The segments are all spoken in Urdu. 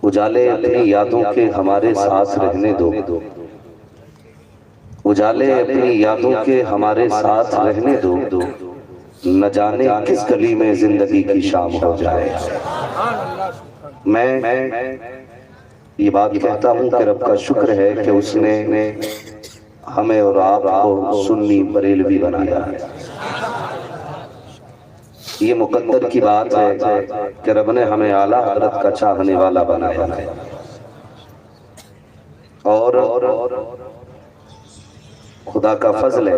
اجالے اپنی یادوں کے ہمارے ساتھ رہنے دو، اجالے اپنی یادوں کے ہمارے ساتھ رہنے دو، نہ جانے کس گلی میں زندگی کی شام ہو جائے۔ میں یہ بات کہتا ہوں کہ رب کا شکر ہے کہ اس نے ہمیں اور آپ کو سنی بریلوی بنایا ہے۔ یہ مقدر کی بات ہے کہ رب نے ہمیں اعلیٰ حضرت کا چاہنے والا بنایا ہے، اور خدا کا فضل ہے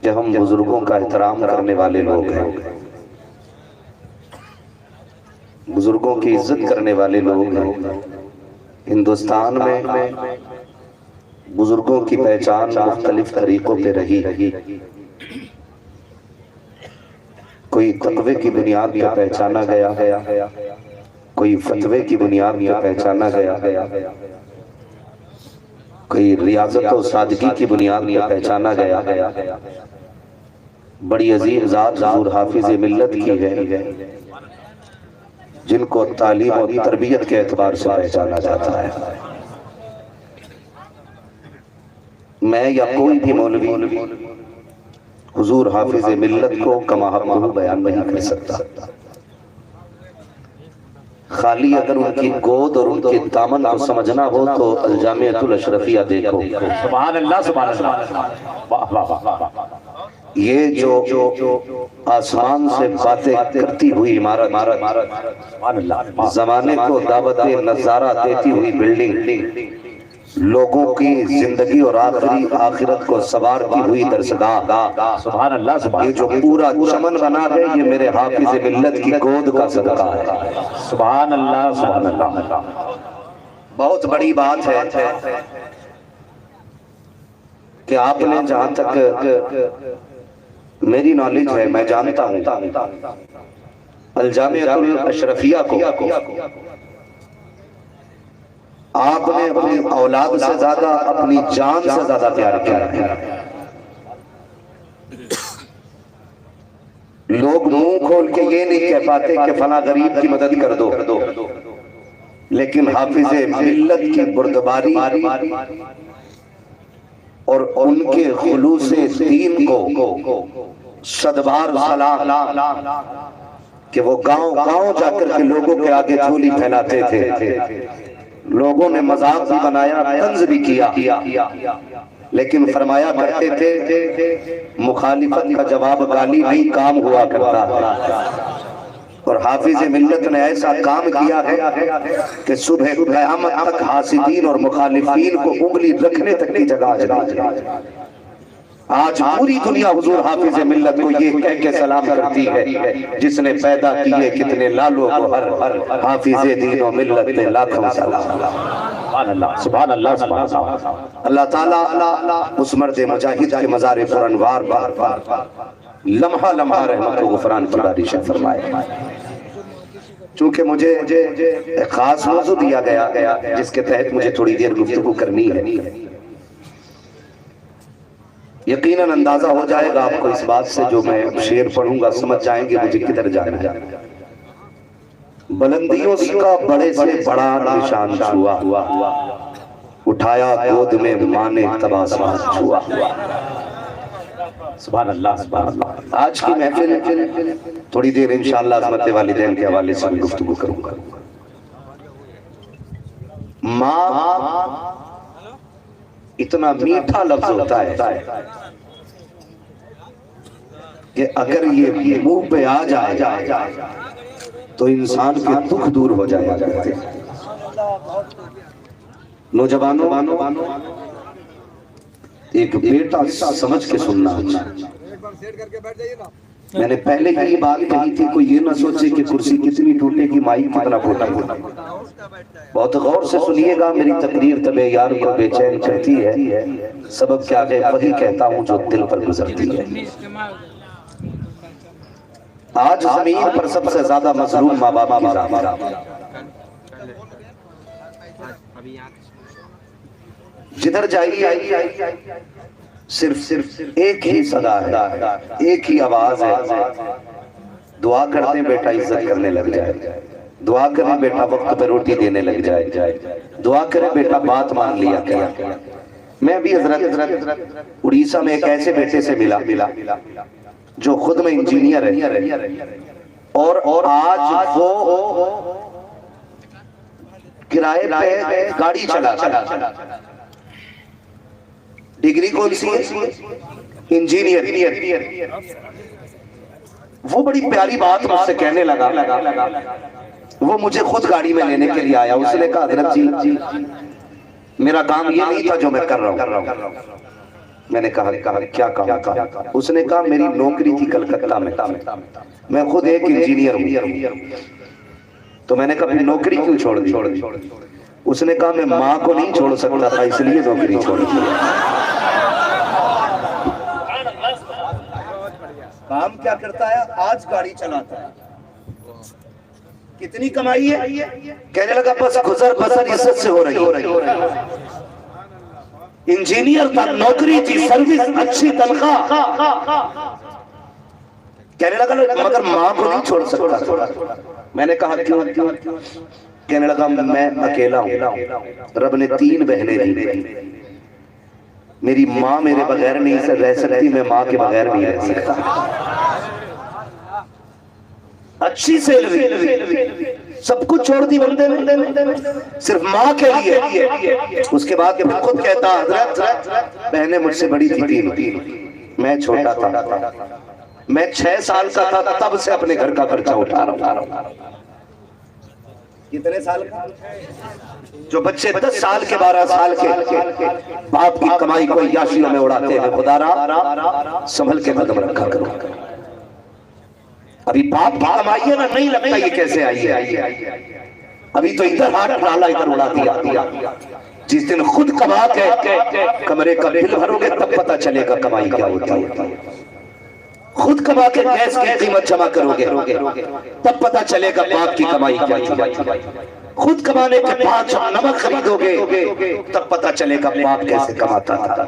کہ ہم بزرگوں کا احترام کرنے والے لوگ ہیں، بزرگوں کی عزت کرنے والے لوگ ہیں۔ ہندوستان میں بزرگوں کی پہچان مختلف طریقوں پہ رہی، کوئی تقوی کی بنیاد پہ پہچانا گیا، کوئی فتوے کی بنیاد پہ پہچانا گیا، کوئی ریاضت و سادگی کی بنیاد پہ پہچانا گیا۔ بڑی عظیم ذات حضور حافظ ملت کی ہے جن کو تعلیم و تربیت کے اعتبار سے پہچانا جاتا ہے۔ میں یا کوئی بھی مولوی حضور حافظ ملت کو کما حق بیان نہیں کر سکتا۔ خالی اگر ان کی گود اور ان کے دامن کو سمجھنا ہو تو الجامعۃ الاشرفیہ دیکھو۔ سبحان اللہ، سبحان اللہ۔ یہ جو آسمان سے باتیں کرتی ہوئی عمارت، زمانے کو دعوت نظارہ دیتی ہوئی بلڈنگ، لوگوں کی زندگی اور آخرت کو سنوارتی ہوئی درسگاہ، سبحان اللہ، سبحان یہ جو پورا چمن بنا ہے یہ میرے حافظ ملت کی گود کا صدقہ ہے۔ سبحان اللہ، سبحان اللہ۔ بہت بڑی بات ہے کہ آپ نے جہاں تک میری نالج ہے میں جانتا ہوں الجامعۃ الاشرفیہ کو آپ نے اپنی اولاد سے زیادہ اپنی جان سے زیادہ پیار کیا ہے۔ لوگ منہ کھول کے یہ نہیں کہہ پاتے کہ فلاں غریب کی مدد کر دو، لیکن حافظ ملت کی بردباری اور ان کے خلوص دین کو صدبار سلام کہ وہ گاؤں گاؤں جا کر کے لوگوں کے آگے جھولی پھیلاتے تھے، لوگوں نے مذاق بھی بنایا، طنز بھی کیا، لیکن فرمایا کرتے تھے مخالفت کا جواب گالی نہیں کام ہوا کرتا ہے۔ اور حافظ ملت نے ایسا کام کیا ہے کہ صبح قیامت تک حاسدین اور مخالفین کو انگلی رکھنے تک کی جگہ ہے۔ آج پوری دنیا حضور حافظ ملت کو یہ کہہ کے سلام کرتی ہے جس نے پیدا کیے کتنے لالوں کو ہر حافظ دین و ملت نے لاکھوں سلام۔ سبحان اللہ، سبحان اللہ، سبحان اللہ۔ اللہ تعالیٰ اس مرد مجاہد کے مزار پر انوار بار لمحہ لمحہ رحمت و غفران کی بارش فرمائے۔ چونکہ مجھے ایک خاص موضوع دیا گیا جس کے تحت مجھے تھوڑی دیر گفتگو کرنی ہے، یقیناً اندازہ ہو جائے گا آپ کو اس بات سے جو میں شعر پڑھوں گا سمجھ جائیں گے مجھے کدھر جانا ہے۔ بلندیوں کا بڑے سے بڑا نشان چھوا، اٹھایا گود میں ماں نے تباسم چھوا۔ سبحان اللہ، سبحان اللہ۔ آج کی محفل تھوڑی دیر انشاءاللہ عظمت والدین کے حوالے سے گفتگو کروں گا۔ ماں اتنا میٹھا لفظ ہوتا ہے کہ اگر یہ منہ پہ آ جائے تو انسان کے دکھ دور ہو جایا کرتے ہیں۔ نوجوانوں ایک بیٹا سمجھ کے سننا ہے۔ میں نے پہلے یہ بات کہی تھی کوئی یہ نہ سوچے کہ کرسی کتنی ٹوٹے گی مائک کتنا پھوٹا گا۔ بہت غور سے سنیے گا، میری تقریر طب یار کو بے چین کرتی ہے، سبب کیا ہے وہی کہتا ہوں جو دل پر گزرتی ہے۔ آج زمین پر سب سے زیادہ مظلوم ماں باپ کی ذات ہے۔ جدھر جائیے صرف ایک ہی صدا ہے، ایک ہی آواز ہے، دعا کرتے ہیں بیٹا عزت کرنے لگ جائے، دعا کریں بیٹا وقت پہ روٹی دینے لگ جائے، دعا کریں بیٹا بات مان لیا کیا۔ میں بھی حضرت اڑیسہ میں ایک ایسے بیٹے سے ملا جو خود میں انجینئر ہے اور آج وہ کرائے پہ گاڑی چلا ڈگری کون سی ہے؟ انجینئر۔ وہ بڑی پیاری بات مجھ سے کہنے لگا، وہ مجھے خود گاڑی میں لینے کے لیے آیا، اس نے کہا حضرت جی میرا کام یہ نہیں تھا جو میں کر رہا ہوں۔ میں نے کہا کیا کام تھا؟ اس نے کہا میری نوکری تھی کلکتہ میں خود ایک انجینئر ہوں۔ تو میں نے کہا نوکری کیوں چھوڑ دی؟ اس نے کہا میں ماں کو نہیں چھوڑ سکتا تھا اس لیے نوکری چھوڑ دی۔ کام کیا کرتا ہے؟ آج گاڑی چلاتا ہے۔ کتنی کمائی ہے؟ کہنے لگا بس گزر بسر عزت سے ہو رہی ہے۔ انجینئر تھا، نوکری تھی، سروس اچھی، تنخواہ۔ کہنے لگا مگر ماں کو نہیں چھوڑ سکتا تھا۔ میں نے کہا کیوں؟ کہنے لگا میں اکیلا ہوں، رب نے 3 بہنیں دی، میری ماں میرے بغیر نہیں رہ سکتی، میں ماں کے بغیر نہیں رہ سکتا۔ اچھی سیلری، سب کچھ چھوڑ دی بندے نے صرف ماں کے لیے۔ اس کے بعد خود کہتا حضرت بہنیں مجھ سے بڑی تھی 3، میں چھوٹا تھا، میں 6 سال کا تھا تب سے اپنے گھر کا خرچہ اٹھا رہا ہوں۔ کتنے سال کا؟ جو بچے 10 سال کے 12 سال کے باپ کی کمائی کو عیاشیوں میں اڑاتے ہیں، خدا را سنبھل کے قدم رکھا کرو۔ ابھی باپ کی کمائی ہے نا، نہیں لگتا یہ کیسے آئی ہے، ابھی تو ادھر ہاتھ ڈالا ادھر اڑا دیا۔ جس دن خود کما کے کمرے کا بل بھرو گے تب پتہ چلے گا کمائی کیا ہوتی ہے۔ خود کما کے گیس کی قیمت جمع کرو گے تب پتہ چلے گا باپ کی کمائی کیا تھی۔ خود کمانے کے بعد جب نمک خریدو گے تب پتہ چلے گا باپ کیسے کماتا تھا۔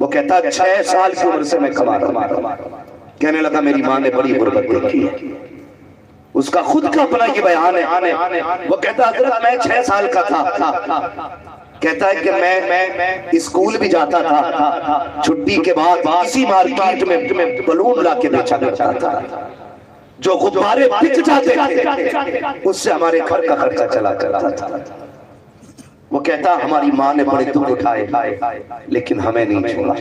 وہ کہتا 6 سال کی عمر سے میں کما رہا ہوں۔ کہنے لگا میری ماں نے بڑی غربت دیکھی ہے۔ اس کا خود کا اپنا یہ بیان ہے۔ وہ کہتا حضرت میں 6 سال کا تھا، کہتا ہے کہ میں اسکول بھی جاتا تھا، چھٹی کے بعد اسی مارکیٹ میں بلون لا کے بیچا کرتا تھا، جو غبارے بک جاتے تھے اس سے ہمارے گھر کا خرچہ چلا کرتا تھا۔ وہ کہتا ہماری ماں نے بڑے دکھ اٹھائے لیکن ہمیں نہیں چھوڑا۔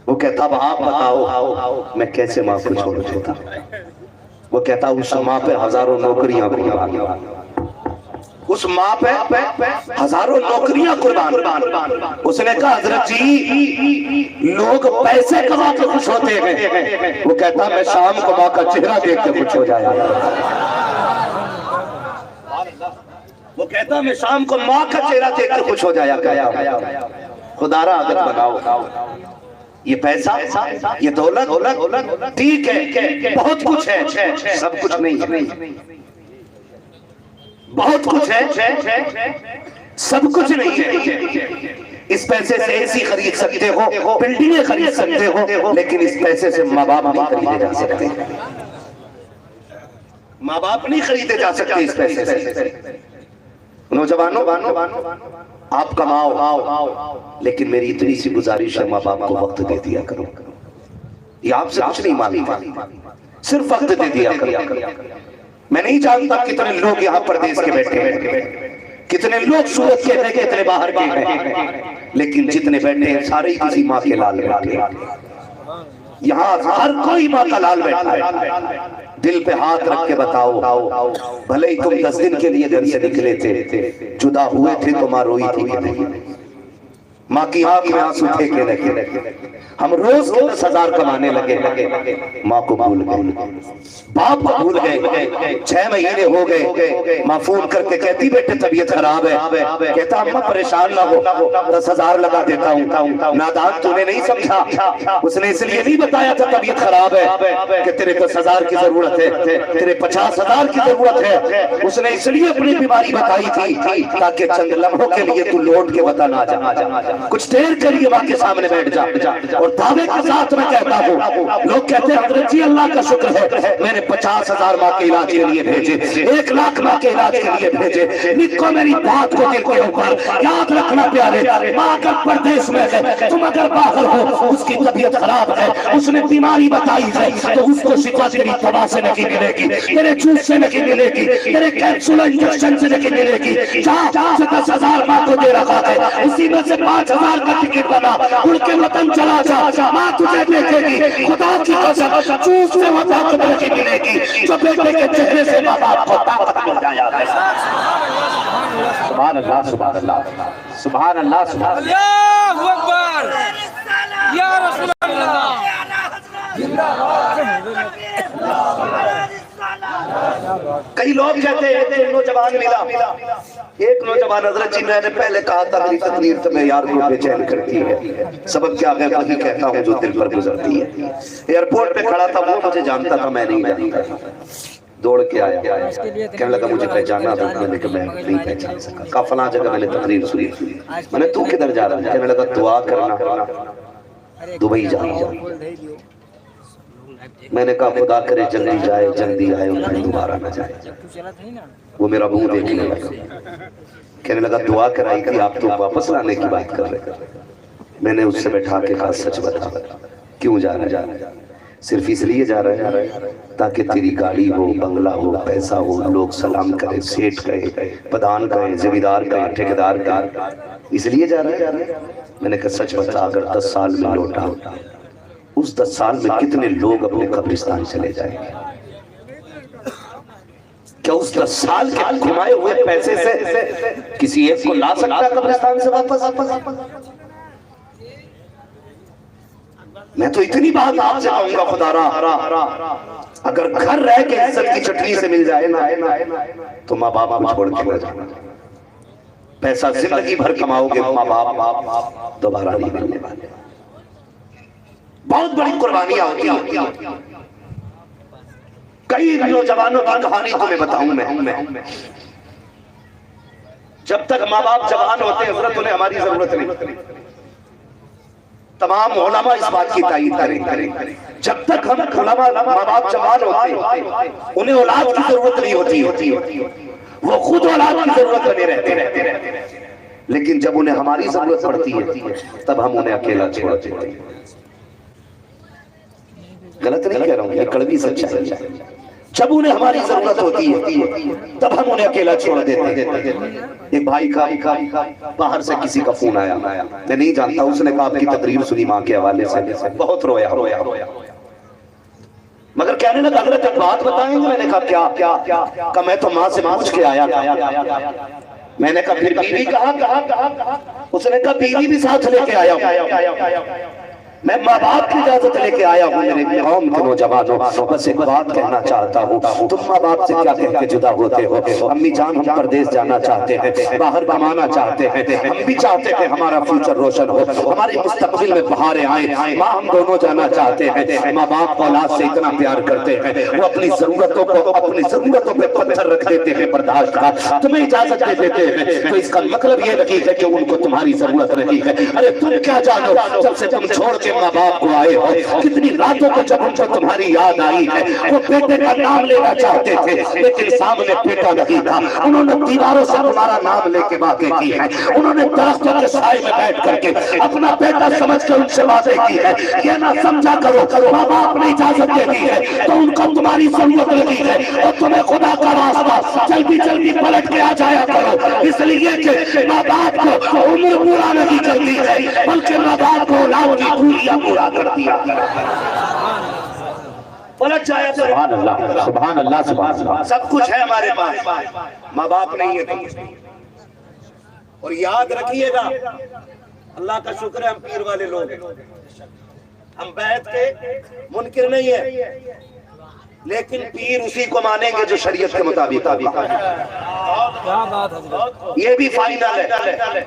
وہ کہتا اب آپ بتاؤ میں کیسے ماں کو چھوڑ دیتا۔ وہ کہتا اس ماں پہ ہزاروں نوکریاں قربان، اس ماں پہ ہزاروں نوکریاں قربان۔ اس نے کہا حضرت جی لوگ پیسے کما کے خوش ہوتے ہیں، وہ کہتا میں شام کو ماں کا چہرہ دیکھ کے خوش ہو جایا۔ وہ کہتا میں شام کو ماں کا چہرہ دیکھ کے خوش ہو جایا کرتا۔ خدا را عادت بناؤ، یہ پیسہ یہ دولت ٹھیک ہے، بہت کچھ ہے، سب کچھ نہیں، بہت کچھ ہے، سب کچھ نہیں ہے۔ اس پیسے سے اے سی خرید سکتے ہو، بلڈنگیں خرید سکتے ہو، لیکن اس پیسے سے ماں باپ نہیں خریدے جا سکتے، ماں باپ نہیں خریدے جا سکتے اس پیسے سے۔ نوجوانوں آپ کماؤ لیکن میری اتنی سی گزارش ہے ماں باپ کو وقت دے دیا کرو۔ یہ آپ سے کچھ نہیں مانگتا، صرف وقت دے دیا کرو۔ میں نہیں جانتا کتنے لوگ یہاں پردیس کے بیٹھے ہیں، کتنے لوگ سورت کے ہیں، کتنے باہر کے ہیں، لیکن جتنے بیٹھے ہیں سارے ہی کسی ماں کے لال بیٹھے ہیں۔ یہاں ہر کوئی ماں کا لال بیٹھا ہے۔ دل پہ ہاتھ رکھ کے بتاؤ، بھلے ہی تم 10 دن کے لیے گھر سے نکلے تھے، جدا ہوئے تھے تو ماں روئی تھی کہ نہیں؟ ماں کی آنکھ میں آنسو تھے کہ نہیں؟ ہم روز کے 10,000 کمانے لگے، ماں کو بھول گئے، باپ کو بھول گئے۔ 6 مہینے ہو گئے، ماں فون کر کے کہتی بیٹے طبیعت خراب ہے، کہتا اماں پریشان نہ ہو، 10,000 لگا دیتا ہوں۔ نادان تو نے نہیں سمجھا، اس نے اس لیے نہیں بتایا تھا طبیعت خراب ہے کہ تیرے 10,000 کی ضرورت ہے، تیرے 50,000 کی ضرورت ہے۔ اس نے اس لیے اپنی بیماری بتائی تھی تاکہ چند لمحوں کے لیے تو لوٹ کے بتا نہ جا۔ کچھ دیر کے لیے ماں کے سامنے بیٹھ جا اور دعوے کے ساتھ میں کہتا ہوں، لوگ کہتے ہیں حضرت جی اللہ کا شکر ہے میں نے 50,000 ماں کے علاج کے لیے بھیجے، 1 لاکھ ماں کے علاج کے لیے بھیجے، لکھو میری بات کو دل کے اوپر، یاد رکھنا پیارے، ماں اگر پردیس میں ہے، تم اگر باہر ہو، اس کی طبیعت خراب ہے، اس نے بیماری بتائی ہے، تو اس کو شفا تیری دوا سے نہیں ملے گی، تیرے جوس سے نہیں ملے گی، تیرے کیپسول انجیکشن سے نہیں ملے گی۔ جا 10,000 ماں کو دے رکھا ہے، اسی میں سے 5,000 کا ٹکٹ بنا، اڑ کے وطن چلا جا، ماں تجھے دیکھے گی، خدا کی قسم جوس سے وہ طاقت نہیں ملے گی جو بیٹے کے چہرے سے ماں باپ کو طاقت مل جایا ہے۔ سبحان اللہ سبحان اللہ سبحان اللہ سبحان اللہ۔ اللہ اکبر یا رسول اللہ۔ کئی لوگ کہتے ہیں ایک نوجوان ملا، ایک نوجوان حضرت جی میں نے پہلے کہا تھا میری تقریر تو معیار کو بے چین کرتی ہے، سبب کیا ہے وہی کہتا ہوں جو دل پر گزرتی ہے۔ ایئرپورٹ پہ کھڑا تھا، وہ مجھے جانتا تھا میں نہیں جانتا تھا، دوڑ کے آیا، کہنے لگا مجھے پہچانا تھا، میں نے کہا میں نہیں پہچان سکا، کہا فلاں جگہ میں نے تقریر سنی، میں نے تو کدھر جا رہا ہے؟ کہنے لگا دعا کرنا دبئی جا رہا ہوں۔ میں نے کہا خدا کرے جلدی جائے جلدی آئے اور پھر دوبارہ نہ جائے۔ وہ میرا منہ دیکھنے لگا، کہنے لگا دعا کرائی تھی آپ تو واپس لانے کی بات کر رہے۔ میں نے اس سے بیٹھا کے کہا سچ بتا کیوں جا رہا ہے؟ صرف اس لیے جا رہا ہے تاکہ تیری گاڑی ہو، بنگلہ ہو، پیسہ ہو، لوگ سلام کرے، سیٹ کہے، پدان کہے، زمیندار کہے، ٹھیکیدار کہے، اس لیے جا رہا ہے؟ میں نے کہا سچ بتا اگر 10 سال میں لوٹا اس 10 سال میں کتنے لوگ اپنے قبرستان چلے جائیں گے؟ کیا اس 10 سال کے کمائے ہوئے پیسے سے کسی ایک کو لا سکتا ہے قبرستان سے واپس؟ میں تو اتنی بات آپ سے کہوں گا خدا را، اگر گھر رہ کے عزت کی چٹنی سے مل جائے نا تو ماں باپ کو چھوڑ کے نہ جانا۔ پیسہ زندگی بھر کماؤ گے، ماں باپ دوبارہ نہیں ملنے والے۔ بہت بڑی قربانیاں ہوتی ہیں۔ کئی نوجوانوں کی کہانی تمہیں بتاؤں میں، جب تک ماں باپ جوان ہوتے ہیں حضرت انہیں ہماری ضرورت نہیں۔ تمام علماء اس بات کی تائید کریں، جب تک ہم علماء ماں باپ جوان ہوتے ہیں انہیں اولاد کی ضرورت نہیں ہوتی، وہ خود اولاد کی ضرورت بنے رہتے، لیکن جب انہیں ہماری ضرورت پڑتی ہے تب ہم انہیں اکیلا چھوڑ دیتے ہیں۔ غلط نہیں کہہ رہا ہوں، یہ کڑوی سچائی ہے۔ جب انہیں ہماری ضرورت ہوتی ہے تب ہم انہیں اکیلا چھوڑ دیتے ہیں۔ ایک بھائی کا باہر سے کسی کا فون آیا، میں نہیں جانتا، اس نے کہا آپ کی تقریر سنی ماں کے حوالے سے، بہت رویا، مگر کہنے لگا حضرت ایک بات بتائیں گے؟ میں نے کہا کیا؟ کہ میں تو ماں سے پوچھ کے آیا۔ میں نے کہا پھر بیوی کہا؟ اس نے کہا بیوی بھی ساتھ لے کے آیا ہوں۔ میں ماں باپ کی اجازت لے کے آیا ہوں میرے قوم کے نوجوانوں، بس ایک بات کہنا چاہتا ہوں، تم ماں باپ سے کیا کہہ کے جدا ہوتے ہو؟ امی جان ہم پردیس جانا چاہتے ہیں، باہر کمانا چاہتے ہیں، ہم بھی چاہتے ہیں ہمارا فیوچر روشن ہو، ہمارے مستقبل میں بہاریں آئیں، ماں ہم دونوں جانا چاہتے ہیں۔ ماں باپ اولاد سے اتنا پیار کرتے ہیں وہ اپنی ضرورتوں پہ پتھر رکھ دیتے ہیں برداشت کا، تمہیں اجازت دے دیتے ہیں، تو اس کا مطلب یہ نہیں ہے کہ ان کو تمہاری ضرورت نہیں ہے۔ ارے تم کیا جانو، جب سے تم چھوڑ کے ماں باپ کو آئے ہو کتنی راتوں کو جب ان کو تمہاری یاد آئی ہے، وہ بیٹے کا نام لینا چاہتے تھے لیکن سامنے بیٹا نہیں تھا، انہوں نے دیواروں سے تمہارا نام لے کے وعدے کی ہے، انہوں نے درختوں کے سائے میں بیٹھ کر کے اپنا بیٹا سمجھ کے ان سے وعدے کی ہے۔ یہ نہ سمجھا کرو ماں باپ نے اجازت دے دی ہے تو ان کو تمہاری ضرورت لگی ہے، اور تمہیں خدا کا راستہ جلدی پلٹ کے آ جایا کرو، اس لیے کہ ماں باپ کو عمر پورا نہیں کرتی ہے بلکہ ماں باپ کو اولاد کی پوریا پورا کر دیا۔ پلٹ جایا کرو۔ سبحان اللہ سبحان اللہ سبحان اللہ۔ سب کچھ ہے ہمارے پاس، ماں باپ نہیں ہے۔ اور یاد رکھیے گا اللہ کا شکر ہے ہم پیر والے لوگ ہیں، ہم بیعت کے منکر نہیں ہیں، لیکن پیر اسی کو مانیں گے جو شریعت کے مطابق یہ بھی فائنل ہے،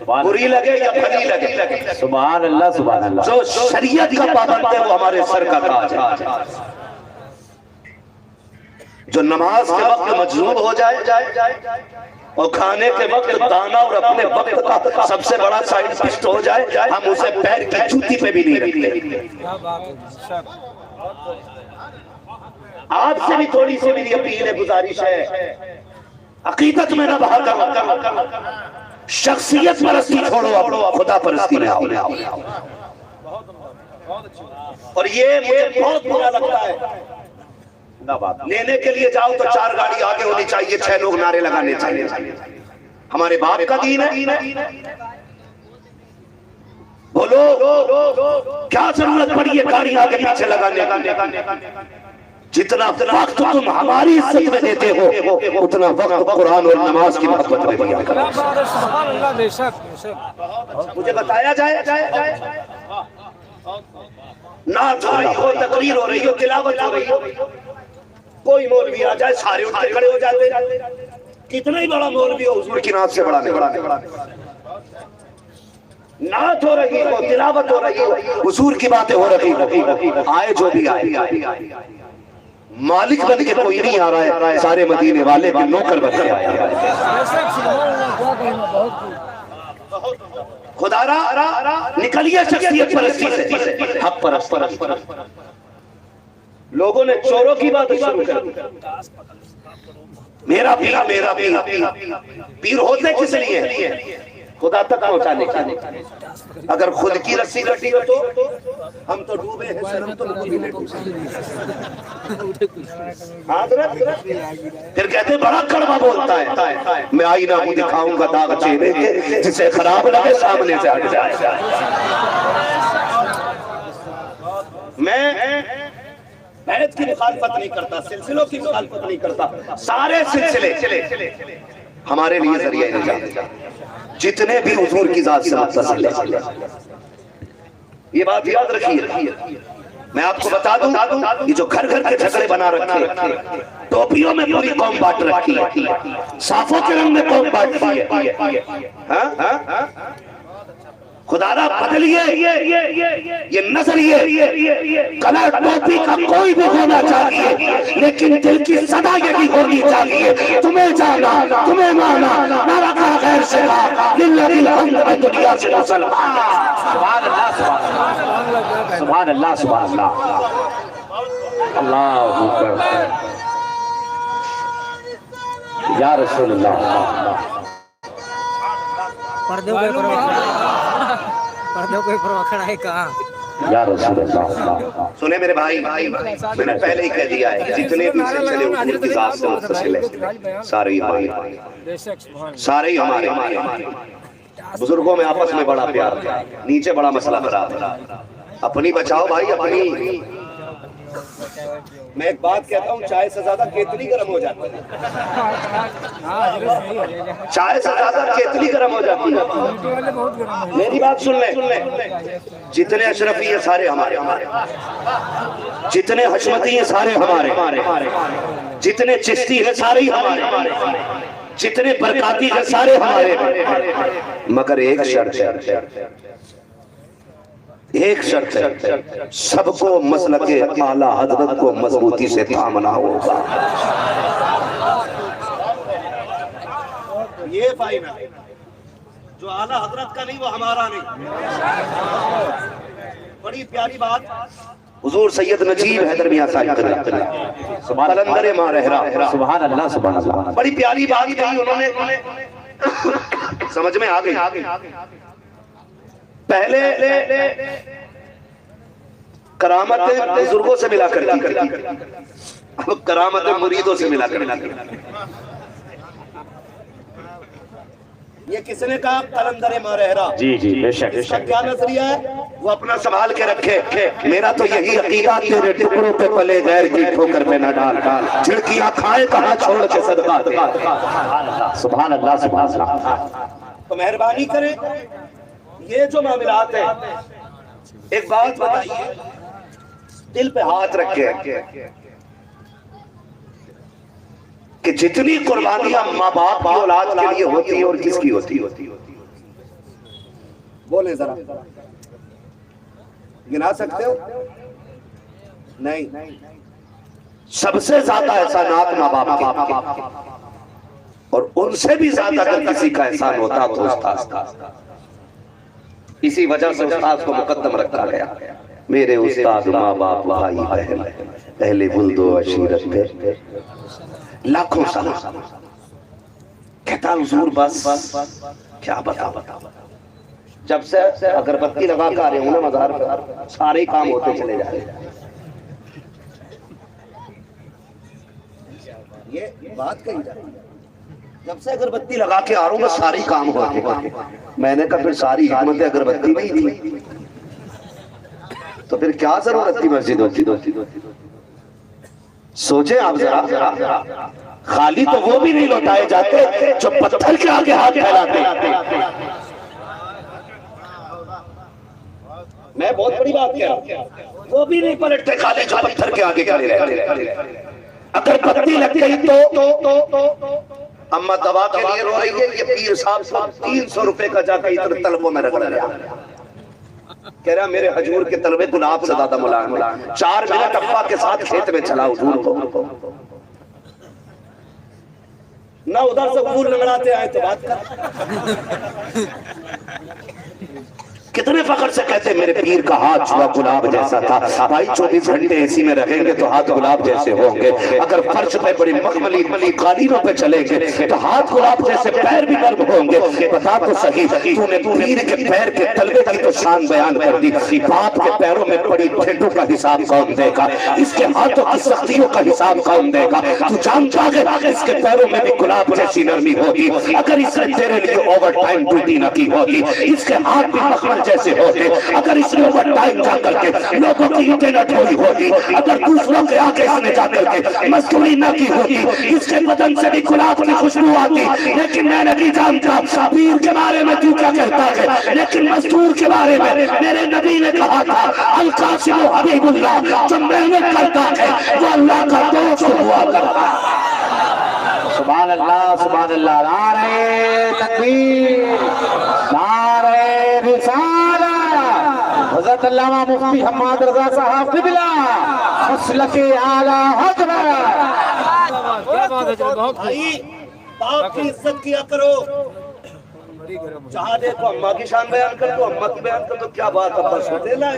بری لگے یا بھلی لگے، سبحان اللہ سبحان اللہ۔ جو شریعت کا پابند ہے وہ ہمارے سر کا تاج ہے۔ جو نماز کے وقت مجذوب ہو جائے اور کھانے کے وقت دانا اور اپنے وقت کا سب سے بڑا سائنٹسٹ ہو جائے ہم اسے پیر کی جوتی پہ بھی نہیں رکھتے. آپ سے بھی تھوڑی سی میری اپیل ہے، گزارش ہے، عقیدت میں نہ بہا کرو، شخصیت پرستی چھوڑو، خدا پرستی میں آؤ. اور یہ مجھے بہت برا لگتا ہے، لینے کے لیے جاؤ تو 4 گاڑی آگے ہونی چاہیے، 6 لوگ نعرے لگانے چاہیے. ہمارے باپ کا دین ہے. بولو کیا ضرورت پڑی ہے گاڑی آگے پیچھے لگانے کا؟ جتنا وقت تم ہماری عزت میں دیتے ہو اتنا وقت قرآن اور نماز کی محبت میں دیا کرو. مجھے بتایا جائے نعت ہو رہی ہو، تقریر ہو رہی ہو، تلاوت ہو رہی ہو، کوئی مولوی آ جائے سارے اٹھ کے کھڑے ہو جاتے ہیں. کتنا ہی بڑا مولوی ہو حضور کی نعت سے بڑا نہیں. نعت ہو رہی ہو، تلاوت ہو رہی ہو، حضور کی باتیں ہو رہی ہو، آئے جو بھی آئے، مالک بن کے کوئی نہیں آ رہا ہے، سارے مدینے والے بھی نوکر بن کے آیا ہے. خدا را نکلیے شخصیت پرستی سے، حق پرست. لوگوں نے چوروں کی بات شروع کر دی. میرا پیر ہوتے کس لیے؟ خدا تک پہنچانے کے. اگر خود کی رسی کٹی ہو تو ہم تو ڈوبے ہیں سر، ہم تو خود ہی نہیں ڈوبے. حضرت پھر کہتے بڑا کڑوا بولتا ہے، میں آئینہ کو دکھاؤں گا داغ چہرے کے، جسے خراب لگے سامنے سے ہٹ جائے. میں بیعت کی مخالفت نہیں کرتا، سلسلوں کی مخالفت نہیں کرتا. سارے سلسلے ہمارے لیے ذریعہ نجات، جتنے بھی حضور کی ذات سے متصل ہیں. یہ بات یاد رکھیے. میں آپ کو بتا دوں یہ جو گھر گھر کے جھگڑے بنا رکھے، ٹوپیوں میں پوری قوم بانٹ رکھی ہے، صافوں کے رنگ میں قوم بانٹتی ہے. خدا را بدلیے یہ نظریے. کلر ٹوپی کا کوئی بھی ہونا چاہیے، لیکن دل کی صدا یہی ہونی چاہیے، تمہیں جانا، تمہیں مانا، نہ رکھا غیر سے رہا، للہ الحمد دنیا سے مسلمان. سبحان اللہ، سبحان اللہ، سبحان اللہ، اللہ اکبر یا رسول اللہ. پردوں کو پروا کھڑا ہے کہاں یا رسول اللہ. سنے میرے بھائی، میں نے پہلے ہی کہہ دیا ہے جتنے بھی سلسلے حضور کی ذات سے متصل ہیں سارے ہی ہمارے، سارے ہی ہمارے. بزرگوں میں آپس میں بڑا پیار تھا، نیچے بڑا مسئلہ خراب تھا. اپنی بچاؤ بھائی، اپنی. میں ایک بات کہتا ہوں، چائے سے زیادہ کیتلی گرم ہو جاتی ہے. چائے سے زیادہ کیتلی گرم ہو جاتی ہے. میری بات سن لیں، جتنے اشرفی ہیں سارے ہمارے، جتنے حشمتی ہیں سارے ہمارے، جتنے چشتی ہیں سارے ہمارے، جتنے برکاتی ہیں سارے ہمارے. مگر ایک شرط ہے، ایک شرط ہے، سب کو مسلک اعلیٰ حضرت کو مضبوطی سے تھامنا ہوگا. یہ فائدہ جو اعلیٰ حضرت کا نہیں وہ ہمارا نہیں. بڑی پیاری بات حضور سید نجیب حیدر میاں صاحب قلندر ماں رہرا، سبحان اللہ، سبحان اللہ. بڑی پیاری بات کہی انہوں نے، سمجھ میں آ گئی. پہلے کرامتیں بزرگوں سے ملا کرتی تھی، اب کرامتیں مریدوں سے ملا کرتی. یہ کس نے کہا؟ قلندر ماں رہرا. جی جی بے شک. اس کا کیا نظریہ ہے؟ وہ اپنا سنبھال کے رکھے. میرا تو یہی عقیدہ، تیرے ٹکڑوں پہ پلے غیر کی ٹھوکر پہ نہ ڈال، جھڑکیاں کھائے کہاں چھوڑ کے صدقہ دے. سبحان اللہ، سبحان اللہ. تو مہربانی کریں، یہ جو معاملات ہیں، ایک بات بتائیے، دل پہ ہاتھ رکھے کہ جتنی قربانیاں ماں باپ کی اولاد کے لیے ہوتی ہیں اور کس کی ہوتی ہے؟ بولیں ذرا، گنا سکتے ہو؟ نہیں. سب سے زیادہ احسانات ماں باپ کے. اور ان سے بھی زیادہ اگر کسی کا احسان ہوتا تو استاذ کا. اسی وجہ سے استاذ کو مقدم رکھا گیا. میرے استاد ماں باپ بھائی بہن اہل ولد و عشیرت پہ لاکھوں سلام. کہتا حضور بس کیا بتا جب سے اگربتی لگا کے آ رہے ہوں نا مزار پر سارے کام ہوتے چلے جا رہے ہیں. یہ بات کہی جا رہی ہے جب سے اگربتی لگا کے آ رہا ہوں بس ساری کام ہوتے ہیں. میں نے کہا پھر ساری حکمت اگربتی نہیں تھی تو پھر کیا ضرورت تھی مسجد ہوتی. سوچیں آپ ذرا خالی تو وہ بھی نہیں لوٹائے جاتے جو پتھر کے آگے ہاتھ پھیلاتے. میں بہت بڑی بات کہہ رہا ہوں وہ بھی نہیں پلٹتے خالی جو پتھر کے آگے کھڑے رہتے. اگر پتی لگ گئی تو اماں دوا کے لیے رو رہی ہے یہ پیر صاحب 300 روپے کا جا کے ادھر طلبوں میں رگڑ لیا. کہہ رہا میرے حضور کے طلبے گلاب سے زیادہ ملائم 4 منٹ ابا کے ساتھ کھیت میں چلا حضور کو نہ ادھر سے حضور لنگڑاتے آئے تو بات کر. کتنے فخر سے کہتے میرے پیر کا ہاتھ چھوا گلاب جیسا تھا. بھائی 24 گھنٹے اسی میں رہیں گے تو ہاتھ گلاب جیسے ہوں گے. اگر فرش پہ بڑی مخملی قالینوں پہ چلیں گے تو ہاتھ گلاب جیسے پیر بھی نرم ہوں گے. بتا تو صحیح تو نے پیر کے پیر کے تلوے کی تو شان بیان کر دی. باپ کے پیروں میں پڑی ٹھنڈوں کا حساب کون دے گا؟ اس کے ہاتھوں کی سختیوں کا حساب کون دے گا؟ تو جانتا ہے اس کے پیروں میں بھی گلاب جیسی نرمی ہوگی. اگر اس نے تیرے لیے اوور ٹائم ڈیوٹی نہ کی ہوگی اس کے ہاتھ بھی مخمل جیسے ہوتے. اگر اس نے اوور ٹائم جا کر کے لوگوں کی اینٹیں نہ ڈھوئی ہوتی. اگر دوسروں کے آگے اس نے جا کر کے مزدوری نہ کی ہوتی اس کے بدن سے بھی گلاب کی خوشبو آتی. لیکن میں نہیں جانتا پیر کے بارے میں تو کیا کہتا ہے لیکن مزدور کے بارے میں میرے نبی نے کہا تھا القاسم حبیب اللہ جو محنت کرتا ہے وہ اللہ کا دوست ہوا کرتا ہے. سبحان اللہ سبحان اللہ. نعرہ تکبیر نعرہ رسالہ. حضرت علامہ مفتی حماد رضا صاحب قبلہ مسلک اعلیٰ حضرت. بھائی باپ کی عزت کیا کرو. جہاں دیکھو اماں کی شان بیان کر دو اماں کی بیان کر دو. کیا بات ابا سوتے لائے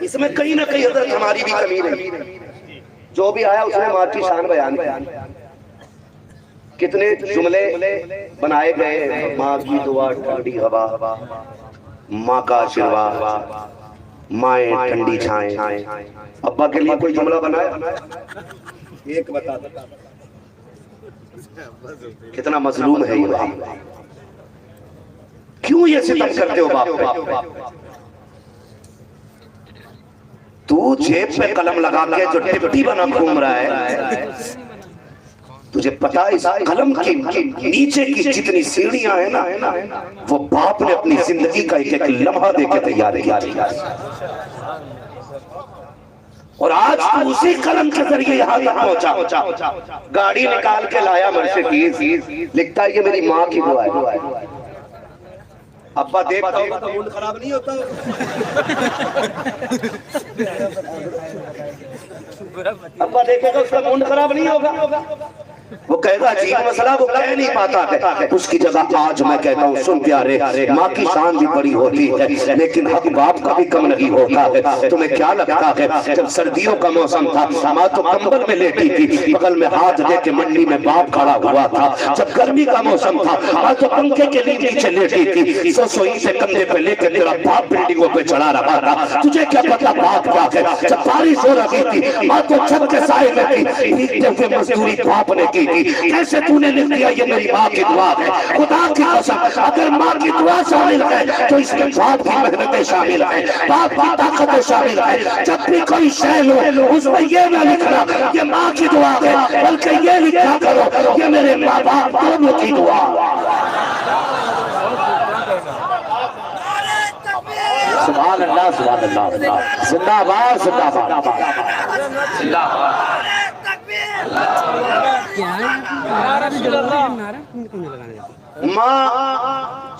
اس میں کہیں نہ کہیں حضرت ہماری بھی کمی نہیں. جو بھی آیا اس نے ماں کی شان بیان کی. کتنے جملے بنائے گئے ماں کی دعا ٹھنڈی ہوا ماں کا آشیرواد مائیں ٹھنڈی چھائیں. ابا کے لیے کوئی جملہ بنایا ایک بتا دو. کتنا مظلوم ہے یہ باپ. کیوں یہ ستم کرتے ہو باپ پہ؟ تو جیب پہ قلم لگا کے جو ٹپٹی بنا گھوم رہا ہے تجھے پتا اس قلم کی نیچے کی جتنی سیڑھیاں ہیں نا وہ باپ نے اپنی زندگی کا ایک ایک لمحہ دے کے تیار کیا. اور آج تو اسی قلم کے ذریعے یہاں تک پہنچا. گاڑی نکال کے لایا مرسیڈیز لکھتا ہے یہ میری ماں کی دعا ہے. ابا دیکھتا ہوگا تو موڈ خراب نہیں ہوتا ابا دیکھے گا اس کا موڈ خراب نہیں ہوگا. وہ کہے گا عجیب مسئلہ وہ کہہ نہیں پاتا ہے. اس کی جگہ آج میں کہتا ہوں سن پیارے ماں کی شان بھی بڑی ہوتی ہے لیکن حق باپ کا بھی کم نہیں ہوتا ہے. تمہیں کیا لگتا ہے جب سردیوں کا موسم تھا ماں تو کمبل میں لیٹی تھی بغل میں ہاتھ دے کے منڈی میں باپ کھڑا ہوا تھا. جب گرمی کا موسم تھا ماں تو پنکھے کے نیچے لیٹی تھی. سوئی سے کندھے پہ لے کے تیرا باپ بلڈنگوں پہ چڑھا رہا تھا. تجھے کیا پتا باپ کیا ہے؟ جب بارش ہو رہی تھی ماں تو چھت کے سائے میں تھی. بھیگتے ہوئے مزدوری باپ نے کی تھی. کیسے تو نے لکھ دیا یہ میری ماں کی دعا ہے؟ خدا کی قسم اگر ماں کی دعا شامل ہے تو اس میں باپ کی محنتیں شامل ہیں باپ کی طاقتیں شامل ہیں. جب بھی کوئی شے لو اس میں یہ نہ لکھنا یہ ماں کی دعا ہے بلکہ یہ لکھا کرو یہ میرے ماں باپ دونوں کی دعا. سبحان اللہ سبحان اللہ. زندہ باد زندہ باد. ماں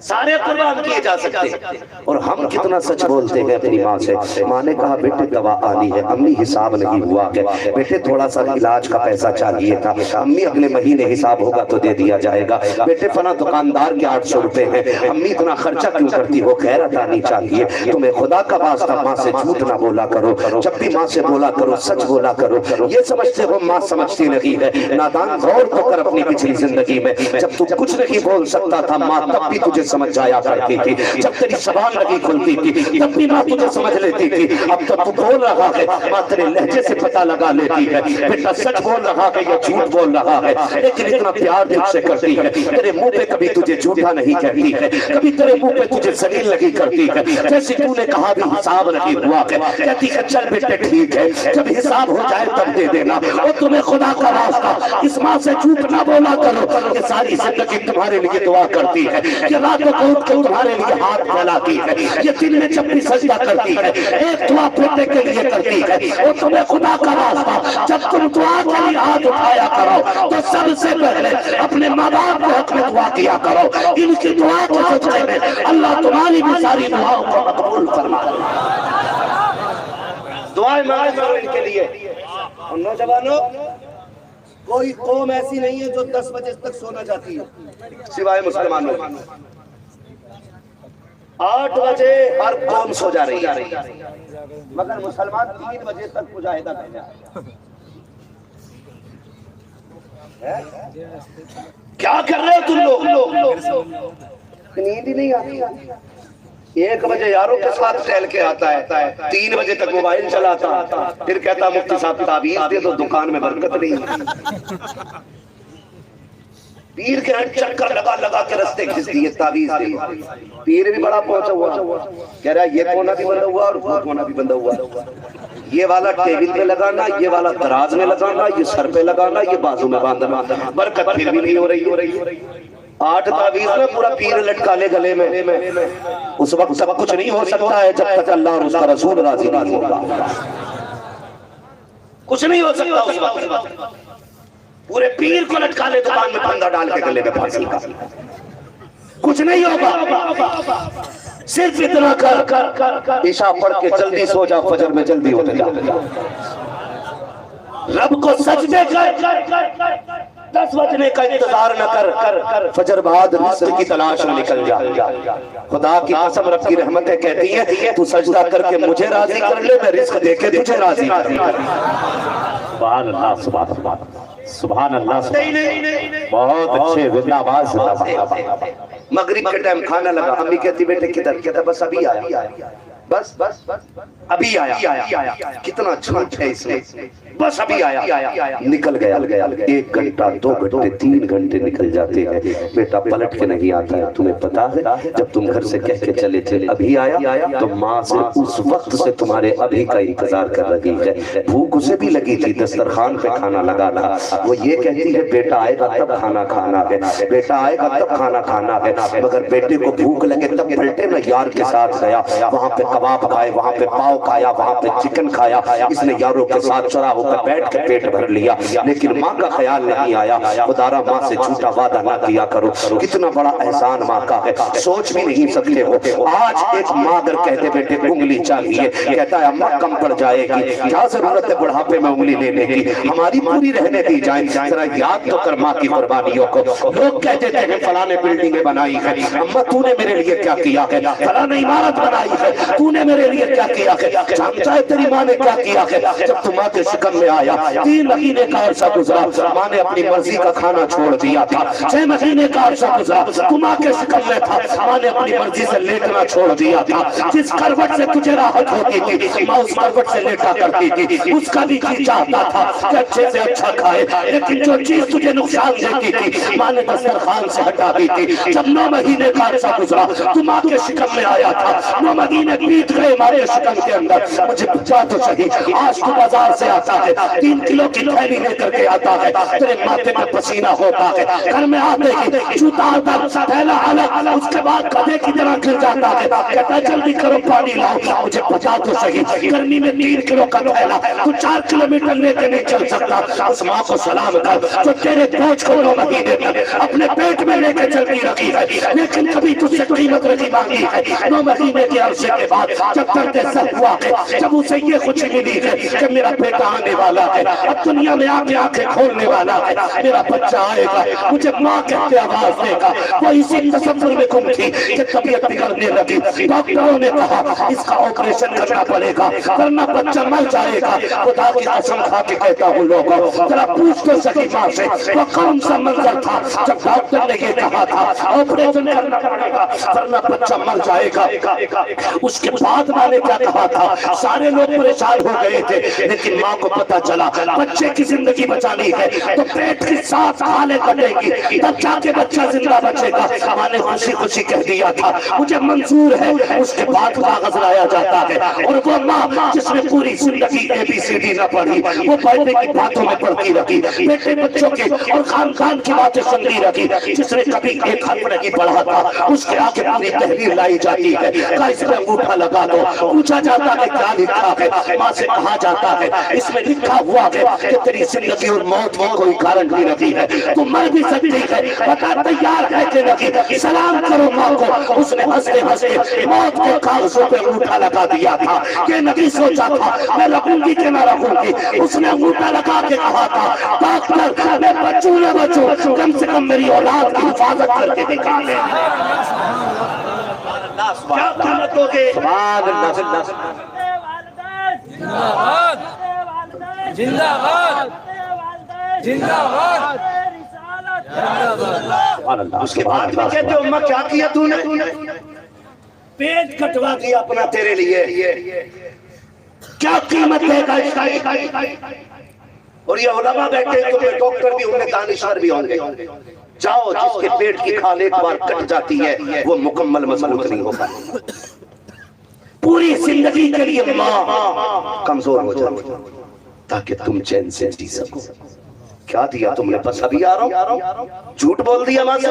سارے قربان کیے جا سکتے ہیں، اور ہم کتنا سچ بولتے ہیں اپنی ماں سے۔ ماں نے کہا بیٹے دوا آنی ہے، امی حساب نہیں ہوا ہے، بیٹے تھوڑا سا علاج کا پیسہ چاہیے تھا، امی اگلے مہینے حساب ہوگا تو دے دیا جائے گا، بیٹے فلاں دکاندار کے 800 روپے ہیں، امی اتنا خرچہ کیوں کرتی ہو، خیرات آنی چاہیے تمہیں، خدا کا واسطہ ماں سے جھوٹ نہ بولا کرو، جب بھی ماں سے بولا کرو سچ بولا کرو۔ یہ سمجھتے ہو ماں سمجھتی نہیں ہے، نادان غور تو کر اپنی پچھلی زندگی میں، جب تو کچھ نہیں بول سکتا تھا ماں تب بھی تجھے سمجھ جایا کرتی تھی، جب تیری زبان نہیں کھلتی تھی تب بھی ماں تجھے سمجھ لیتی تھی۔ اب تو تو بول رہا ہے، ماں تیرے لہجے سے پتہ لگا لیتی ہے بیٹا سچ بول رہا ہے یا جھوٹ بول رہا ہے، لیکن اتنا پیار تجھ سے کرتی ہے، تیرے منہ پہ کبھی تجھے جھوٹا نہیں کہتی ہے، کبھی تیرے منہ پہ تجھے ذلیل نہیں کرتی ہے، جیسے تو نے کہا بھی حساب نہیں ہوا ہے، کہتی ہے چل بیٹے ٹھیک ہے، جب حساب ہو جائے تب دے دینا، اور تمہیں خدا کا واسطہ اس ماں سے جھوٹ نہ بولا کرو، یہ ساری زندگی تمہارے لیے دعا کرتی ہے، یہ رات کو اٹھ کے تمہارے لیے ہاتھ پھیلاتی ہے، یہ دن میں جب بھی سجدہ کرتی ہے ایک دعا بیٹے کے لیے کرتی ہے، اور تمہیں خدا کا واسطہ جب تم دعا کے لیے ہاتھ اٹھایا کرو تو سب سے پہلے اپنے ماں باپ کے حق میں دعا کیا کرو، ان کی دعا کے صدقے میں اللہ تمہاری بھی ساری دعاؤں کو مقبول فرما لے۔ دعائیں مانگا کرو ان کے لیے۔ اور نوجوانوں، کوئی قوم ایسی نہیں ہے جو 10 بجے تک سونا چاہتی ہے سوائے مسلمانوں، 8 بجے ہر قوم سو جا رہی ہے، مگر مسلمان 3 بجے تک مجاہدہ کر رہے ہیں۔ کیا کر رہے ہو تم لوگ؟ نیند ہی نہیں آتی، 1 بجے یاروں کے ساتھ ٹہل کے آتا ہے، 3 بجے تک موبائل چلاتا، پھر کہتا مفتی صاحب تعویذ دے دو، دکان میں برکت نہیں، پیر کے ہر چکر لگا لگا کے رستے کھس دیے، تعویذ دے دو، پیر بھی بڑا پہنچا ہوا، کہہ رہا ہے یہ کونا بھی بندہ ہوا اور وہ کونا بھی بندہ ہوا، یہ والا ٹیبل پہ لگانا، یہ والا دراز میں لگانا، یہ سر پہ لگانا، یہ بازو میں باندھنا، برکت پھر بھی نہیں ہو رہی۔ 8 تعویذ میں پورا پیر لٹکا لے گلے میں، اس وقت سب کچھ نہیں ہو سکتا ہے جب تک اللہ اور اس کا رسول راضی نہیں ہوگا، کچھ نہیں ہو سکتا اس وقت، پورے پیر کو لٹکا لے دکان میں پھندا ڈال کے گلے میں پھانسی کا، کچھ نہیں ہوگا، صرف اتنا کر عشاء پڑھ کے جلدی سو جا، فجر میں جلدی اٹھ جا، رب کو سجدے کر، 10 بجنے کا انتظار نہ کر، فجر بعد رزق کی تلاش میں نکل جا۔ خدا کی قسم رب کی رحمتیں کہتی ہیں تو سجدہ کر کے مجھے راضی کر لے، میں رزق دے کے تجھے راضی کر لے۔ سبحان اللہ، سبحان اللہ، سبحان اللہ، بہت اچھے، زندہ آباد، زندہ آباد۔ مغرب کے ٹائم کھانا لگا، امی کہتی بیٹے کدھر، کہتا بس ابھی آیا، بس ابھی آیا، کتنا جھوٹ ہے اس میں، بس ابھی آیا، نکل گیا، 1 گھنٹہ 2 گھنٹے 3 گھنٹے نکل جاتے ہیں، بیٹا پلٹ کے نہیں آتا ہے۔ تمہیں پتا ہے جب تم گھر سے کہہ کے چلے تھے ابھی آیا، تو ماں سے اس وقت سے تمہارے ابھی کا انتظار کر رہی ہے، بھوک اسے بھی لگی تھی، دسترخوان پہ کھانا لگا تھا، وہ یہ کہتی ہے بیٹا آئے گا تب کھانا کھانا ہے، بیٹا آئے گا تب کھانا کھانا ہے، مگر بیٹے کو بھوک لگے تب پلٹے میں یار کے ساتھ گیا، وہاں پہ کباب کھائے، وہاں پہ پاؤ کھایا، وہاں پہ چکن کھایا، اس نے یاروں کے ساتھ چرا ہو کر بیٹھ کے پیٹ بھر لیا، لیکن ماں کا خیال نہیں آیا۔ خدارا ماں سے جھوٹا وعدہ نہ کیا کرو، کتنا بڑا احسان ماں کا ہے، سوچ بھی نہیں سکتے ہو۔ آج ایک ماں اگر کہتے بیٹے انگلی چاہیے، کہتا ہے اماں کم پڑ جائے گی، کیا ضرورت ہے بڑھاپے میں انگلی لینے کی، ہماری پوری رہنے دی جائیں، ذرا یاد تو کر ماں کی قربانیوں کو۔ لوگ کہتے تھے فلاں نے بلڈنگیں بنائی ہے، اماں تو نے میرے لیے کیا کیا ہے، فلاں نے عمارت بنائی ہے، تو نے میرے لیے کیا کیا ہے، جانتا ہے تیری ماں نے کیا کیا ہے، جب تم ماں کے شکم میں آیا 3 مہینے کا عرصہ گزرا، ماں نے اپنی مرضی کا کھانا چھوڑ دیا تھا، 6 مہینے کا عرصہ گزرا، تم ماں کے شکم میں تھا، ماں نے اپنی مرضی سے لیٹنا چھوڑ دیا تھا، جس کروٹ سے تجھے راحت ہوتی تھی ماں اس کروٹ سے لیٹا کرتی تھی، اس کا بھی جی چاہتا تھا کہ اچھے سے اچھا کھائے، لیکن جو چیز تجھے نقصان دیتی تھی ماں نے دسترخوان سے ہٹا دی تھی۔ جب 9 مہینے کا عرصہ گزرا، تم ماں کے شکم میں آیا تھا، 9 مہینے بیت گئے ہمارے شکم کے اندر، مجھے بچا تو صحیح، آج تو بازار سے آتا ہے 3 کلو کی تھیلی لے کر کے آتا ہے، تیرے ماتھے میں پسینہ ہوتا ہے، گھر میں آتے ہی جوتا اتر تھیلا الگ، اس کے بعد گدھے کی طرح گر جاتا ہے، کہتا ہے جلدی کرو پانی لاؤ، مجھے بچا تو صحیح، گرمی میں 3 کلو کا تھیلا تو 4 کلومیٹر لے کے نہیں چل سکتا، اس ماں کو سلام کر جو تیرے بوجھ کو 9 مہینے تک اپنے پیٹ میں لے کے چلتی رکھی ہے، لیکن کبھی تجھ سے قیمت نہیں مانگی ہے، 9 مہینے کے عرصے کے بعد جب درد سر ہوا ہے، جب اسے یہ خوشی ملی ہے کہ میرا بیٹا آنے والا ہے، اب دنیا میں آ کے آنکھیں کھولنے والا ہے، میرا بچہ آئے گا، مجھے ماں کہہ کے آواز دے گا، وہ اسی تصور میں گم تھی کہ طبیعت بگڑنے لگی، ڈاکٹروں نے کہا اس کا آپریشن کرنا پڑے گا ورنہ بچہ مر جائے گا، خدا کی قسم کھا کے کہتا ہوں لوگوں ذرا پوچھ تو سکی ماں سے وہ کون سا منظر تھا جب ڈاکٹر نے یہ کہا تھا آپریشن کرنا پڑے گا ورنہ بچہ مر جائے گا، اس کے بعد ماں نے کیا کہا تھا، سارے لوگ پریشان ہو گئے تھے، لیکن ماں کو پتا چلا بچے کی زندگی بچانی ہے تو پیٹ کی 7 کھالیں کٹے گی تب جا کے بچہ زندہ بچے گا، ماں نے خوشی خوشی کہہ دیا تھا مجھے منظور ہے، اس کے بعد کاغذ لایا جاتا ہے، اور وہ ماں جس نے پوری زندگی ABCD نہ پڑھی وہ بیٹے کی باتوں میں پڑھتی رکھی، بیٹے بچوں کی اور خاندان کی باتیں سنتی رکھی، جس نے کبھی ایک حرف نہیں پڑھا تھا اس کے آگے پوری تحریر لائی جاتی ہے، اس میں انگوٹھا لگا دو، پوچھا جاتا ہے کیا لکھا ہے، ماں سے کہا جاتا ہے اس میں لکھا ہوا ہے کہ تیری زندگی اور موت میں کوئی گارنٹی نہیں ہے، تو مر بھی سکتی ہے، بتا تیار ہے کہ نہیں، سلام کرو ماں کو، اس نے ہنستے ہنستے موت کے کاغذوں پہ انگوٹھا لگا دیا تھا، یہ نہیں سوچا تھا میں رکھوں گی کہ نہ رکھوں گی، اس نے انگوٹھا لگا کے کہا تھا ڈاکٹر میں بچوں نہ بچوں کم سے کم میری اولاد کی حفاظت کر کے دکھا لیں، کیا قیمت ہوگے، سبحان اللہ، زندہ باد زندہ باد سبحان اللہ، اس کے بعد میں کہتے ہو امہ کیا کیا تو نے، پیٹ کٹوا دیا اپنا تیرے لیے، کیا قیمت لے گا اس کا، اور یہ علماء بیٹھے تمہیں ڈاکٹر بھی ہوں گے دانشور بھی ہوں گے، جاؤ جس کے پیٹ کی کھال ایک بار کٹ جاتی ہے وہ مکمل مضبوط نہیں ہوگا، پوری زندگی کے لیے ماں کمزور ہو جاتی تاکہ تم چین سے جی سکو، کیا دیا تم نے، بس ابھی آ رہا ہوں، جھوٹ بول دیا ماں سے،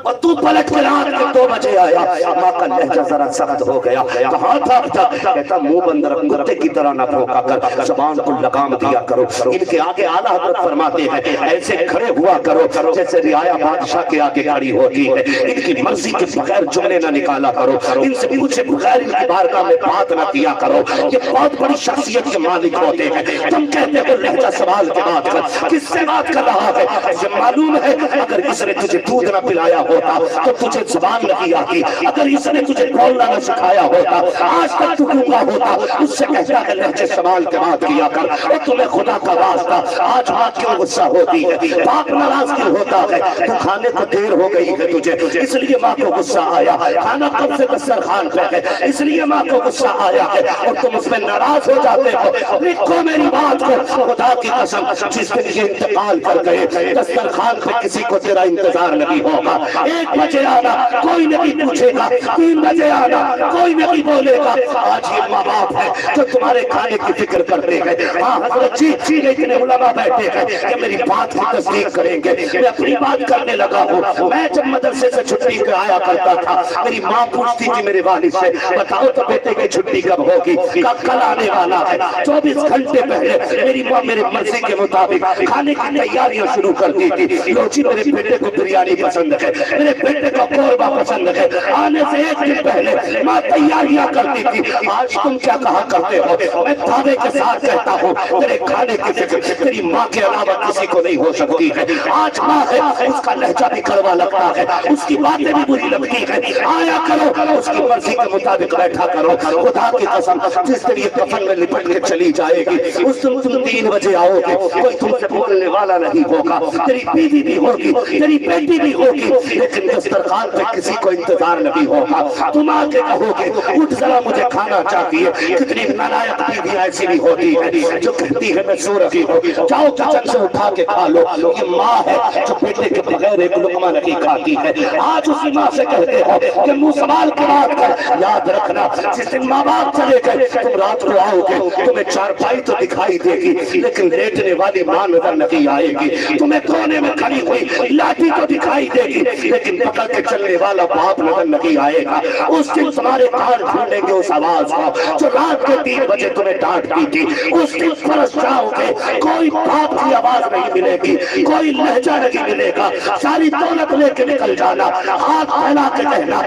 اور تو پلٹ کے رات کے 2 بجے آیا، ماں کا لہجہ ذرا سخت ہو گیا، کہاں تھا، کہتا منہ بند رکھ کتے کی طرح نہ بھونکا کر، زبان کو لگام دیا کرو، ان کے آگے اعلیٰ حضرت فرماتے ہیں ایسے کھڑے ہوا کرو جیسے رعایا بادشاہ کے آگے کھڑی ہوتی ہے، ان کی مرضی کے بغیر جملے نہ نکالا کرو، ان سے پوچھے بغیر ان کی بارگاہ میں بات نہ کیا کرو، یہ بہت بڑی شخصیت کے مالک ہوتے ہیں، تم کہتے ہو لہجہ سوال کے بات کر، کس سے بات کر رہا ہے، یہ معلوم ہے اگر اس نے تجھے دودھ نہ پلایا ہوتا تو تجھے زبان نہیں آتی، اگر اس نے تجھے بولنا نہ سکھایا ہوتا آج تک تو گونگا ہوتا، اس سے کہتا ہے لہجے سوال کے بات کیا کر، اور تمہیں خدا کا واسطہ آج ماں کیوں غصہ ہوتی ہے، باپ ناراض کیوں ہوتا ہے، تو کھانے کو دیر ہو گئی ہے تجھے اس لیے ماں کو غصہ آیا، کھانا کب سے دسترخوان پہ ہے اس لیے ماں کو غصہ آیا ہے، اور تم اس میں ناراض ہو جاتے ہو، لکھو میری بات کو، خدا کی قسم جس دن یہ انتقال کر گئے دسترخوان پہ کسی کو تیرا انتظار نہیں ہوگا، 1 بجے آنا کوئی نہیں پوچھے گا، 3 بجے آنا کوئی نہیں بولے گا، آج یہ ماں باپ ہے جو تمہارے کھانے کی فکر کرتے ہیں، ہاں حضرت جی لیکن علماء بیٹھے ہیں کہ میری بات کی تصدیق کریں گے، میں اپنی بات کرنے لگا ہوں، میں جب مدرسے سے چھٹی کر آیا کرتا تھا میری ماں پوچھتی تھی میرے والد سے بتاؤ تو بیٹے کی چھٹی کب ہوگی، کل آنے والا ہے، 24 گھنٹے پہلے میری ماں میرے مرضی کے مطابق کھانے کی تیاریاں شروع کر دی تھی، لو جی میرے بیٹے کو بریانی پسند ہے، میرے بیٹے کو قورمہ پسند ہے، آنے سے 1 دن پہلے ماں تیاریاں کرتی تھی، آج تم کیا کہا کرتے ہو، میں دعوے کے ساتھ کہتا ہوں تیرے کھانے کی فکر تیری ماں کے علاوہ کسی کو نہیں ہو سکتی ہے، آج ماں ہے اس کا لہجہ بھی کڑوا لگتا ہے، اس کی باتیں بھی بری لگتی ہے، آیا کرو اس کی مرضی کے مطابق بیٹھا کرو، خدا کی قسم جس دن یہ کفن میں لپٹ کے چلی جائے گی اس دن تم 3 بجے آؤ گے، کوئی تم سے بولنے والا نہیں ہوگا، تیری بیوی بھی ہوگی، تیری بیٹی بھی ہوگی، لیکن دسترخوان پہ کسی کو انتظار نہیں ہوگا۔ تم آ کے کہو گے اٹھ ذرا مجھے کھانا چاہیے۔ کتنی نالائق بیویاں ایسی بھی ہوتی ہے جو کہتی ہے میں سو رہی ہوں، جاؤ کچن سے اٹھا کے کھا لو۔ یہ ماں ہے جو بیٹے کے بغیر ایک لقمہ نہیں کھاتی ہے۔ آج اسی ماں سے کہتے ہو کہ منہ سنبھال کے بات کر، یاد رکھنا جس دن ماں باپ چلے گئے تم رات کو آؤ گے، تمہیں چارپائی تو دکھائی دے گی لیکن لیٹنے والی ماں نظر نہیں آئے گی، تمہیں کونے میں کھڑی ہوئی لاٹھی تو دکھائی دے گی لیکن پکڑ کے چلنے والا باپ نظر نہیں آئے گا۔ اس دن تمہارے کان ڈھونڈیں گے اس آواز کو جو رات کے 3 بجے تمہیں ڈانٹتی تھی۔ اس دن فرس جاؤ گے، کوئی باپ کی آواز نہیں ملے گی، کوئی لہجہ نہیں ملے گا، ساری دولت لے کے نکل جانا، ہاتھ پھیلا کے کہنا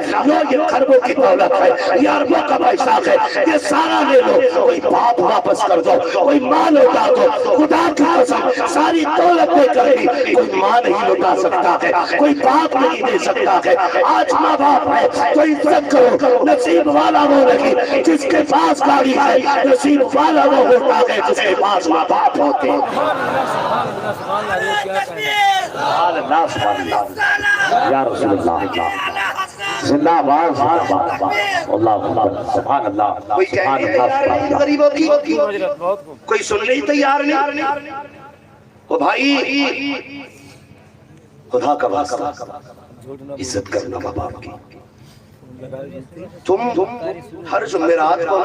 یہ خربوں کی دولت ہے، یہ اربوں کا پیسہ ہے، یہ سارا لے لو۔ کوئی باپ واپس کر دو، کوئی ماں لوٹا دو، خدا کی قسم ساری دولت دے کر بھی کوئی ماں نہیں لوٹا سکتا ہے، کوئی باپ نہیں دے سکتا ہے۔ آج ماں باپ ہے تو عزت کرو، نصیب والا وہ نہیں جس کے پاس گاڑی ہے، نصیب والا وہ ہوتا ہے جس کے پاس ماں باپ ہوتے ہیں۔ سبحان اللہ سبحان اللہ یا رسول اللہ زندہ باد اللہ اکبر سبحان اللہ کوئی کہنے تیار نہیں غریبوں کی، کوئی سننے ہی تیار نہیں۔ او بھائی خدا کا واسطہ عزت کرنا ماں باپ کی۔ تم ہر جمعرات کو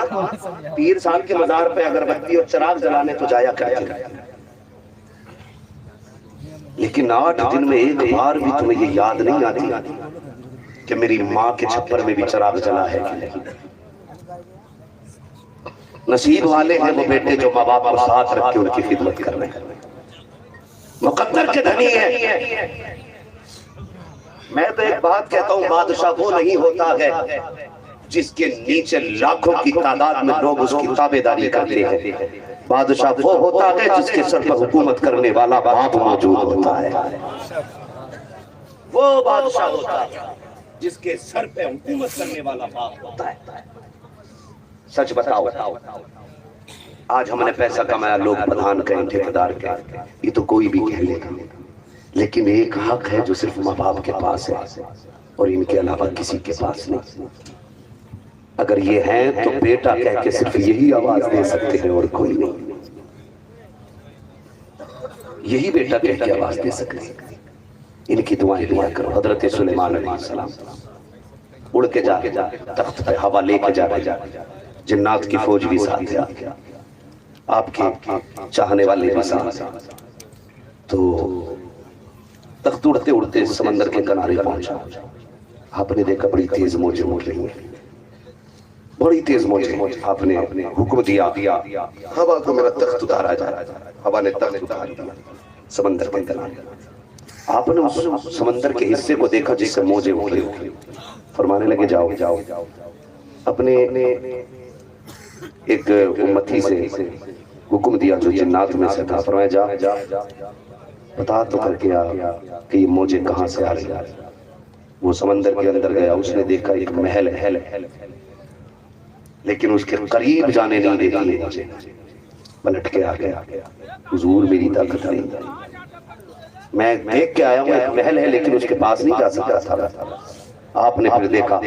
پیر صاحب کے مزار پہ اگربتی اور چراغ جلانے تو جایا کرتے، لیکن 8 دن میں ایک بار بھی تمہیں یہ یاد نہیں آتی کہ میری ماں کے چھپر میں بھی چراغ جلا ہے کہ نہیں۔ نصیب والے ہیں وہ بیٹے جو ماں باپ کو ساتھ رکھ کے ان کی خدمت کر رہے ہیں، مقدر کے دھنی ہیں۔ میں تو ایک بات کہتا ہوں، بادشاہ وہ نہیں ہوتا ہے جس کے نیچے لاکھوں کی تعداد میں لوگ اس کی تابعداری کرتے ہیں، بادشاہ وہ ہوتا ہے جس کے سر پر حکومت کرنے والا باپ موجود ہوتا ہے۔ وہ بادشاہ ہوتا ہے جس کے سر پہ حکومت کرنے والا باپ ہوتا ہے۔ سچ بتاؤ، آج ہم نے پیسہ کمایا، لوگ پردھان کہیں ٹھیکیدار کہیں، یہ تو کوئی بھی کہہ لے گا، لیکن ایک حق ہے جو صرف ماں باپ کے پاس ہے اور ان کے علاوہ کسی کے پاس نہیں۔ اگر یہ ہیں تو بیٹا کہہ کے صرف یہی آواز دے سکتے ہیں اور کوئی نہیں، یہی بیٹا کہہ کے آواز دے سکتے ہیں۔ ان کی دعائیں دعا کرو۔ حضرت سلیمان علیہ السلام اڑ کے جا تخت پہ ہوا لے کے جا رہے، جنات کی فوج بھی ساتھ ہے، آپ کے چاہنے والے بھی ساتھ، تو تخت اڑتے اڑتے سمندر کے کنارے پہنچا۔ آپ نے دیکھا بڑی تیز موجیں اٹھ رہی ہیں، بڑی تیز موجیں۔ آپ نے حکم دیا ہوا کو میرا تخت اتارا جائے، ہوا نے تخت اتار دیا سمندر کے کنارے۔ آپ نے اس سمندر کے حصے کو دیکھا جس سے موجیں اٹھ رہی ہیں، فرمانے لگے جاؤ جاؤ اپنے ایک امتی سے حکم دیا جو جنات میں سے تھا، فرمایا جا بتا تو کر کے آ کہ یہ موجیں کہاں سے آ رہی ہیں۔ وہ سمندر کے اندر گیا، اس نے دیکھا ایک محل ہے لیکن اس کے قریب جانے نہیں دیتی مجھے، پلٹ کے آ گیا، حضور میری طاقت نہیں، میں دیکھ کے آیا ہوں ایک محل ہے لیکن اس کے پاس نہیں جا سکتا تھا۔ آپ نے پھر دیکھا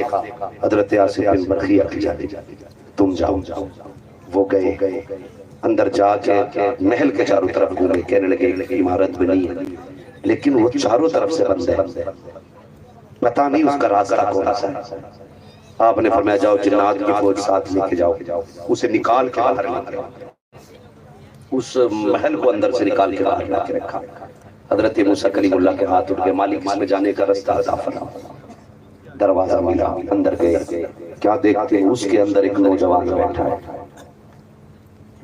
حضرت آصف بن برخیہ کی جانب، تم جاؤ۔ وہ گئے، اندر جا کے محل کے چاروں طرف گھومے، کہنے لگے ایک عمارت بنی ہے لیکن وہ چاروں طرف سے بند ہے، پتہ نہیں اس کا راستہ کون سا ہے۔ آپ نے فرمایا جاؤ جنات کی فوج ساتھ لے کے جاؤ، اسے نکال کے باہر لے کے، اس محل کو اندر سے نکال کے باہر لا کے رکھا۔ حضرت موسیٰ کلیم اللہ کے ہاتھ اٹھ گئے، مالک اس میں جانے کا رستہ عطا فرما۔ دروازہ ملا، اندر گئے، کیا دیکھتے ہیں اس کے اندر ایک نوجوان بیٹھا ہے،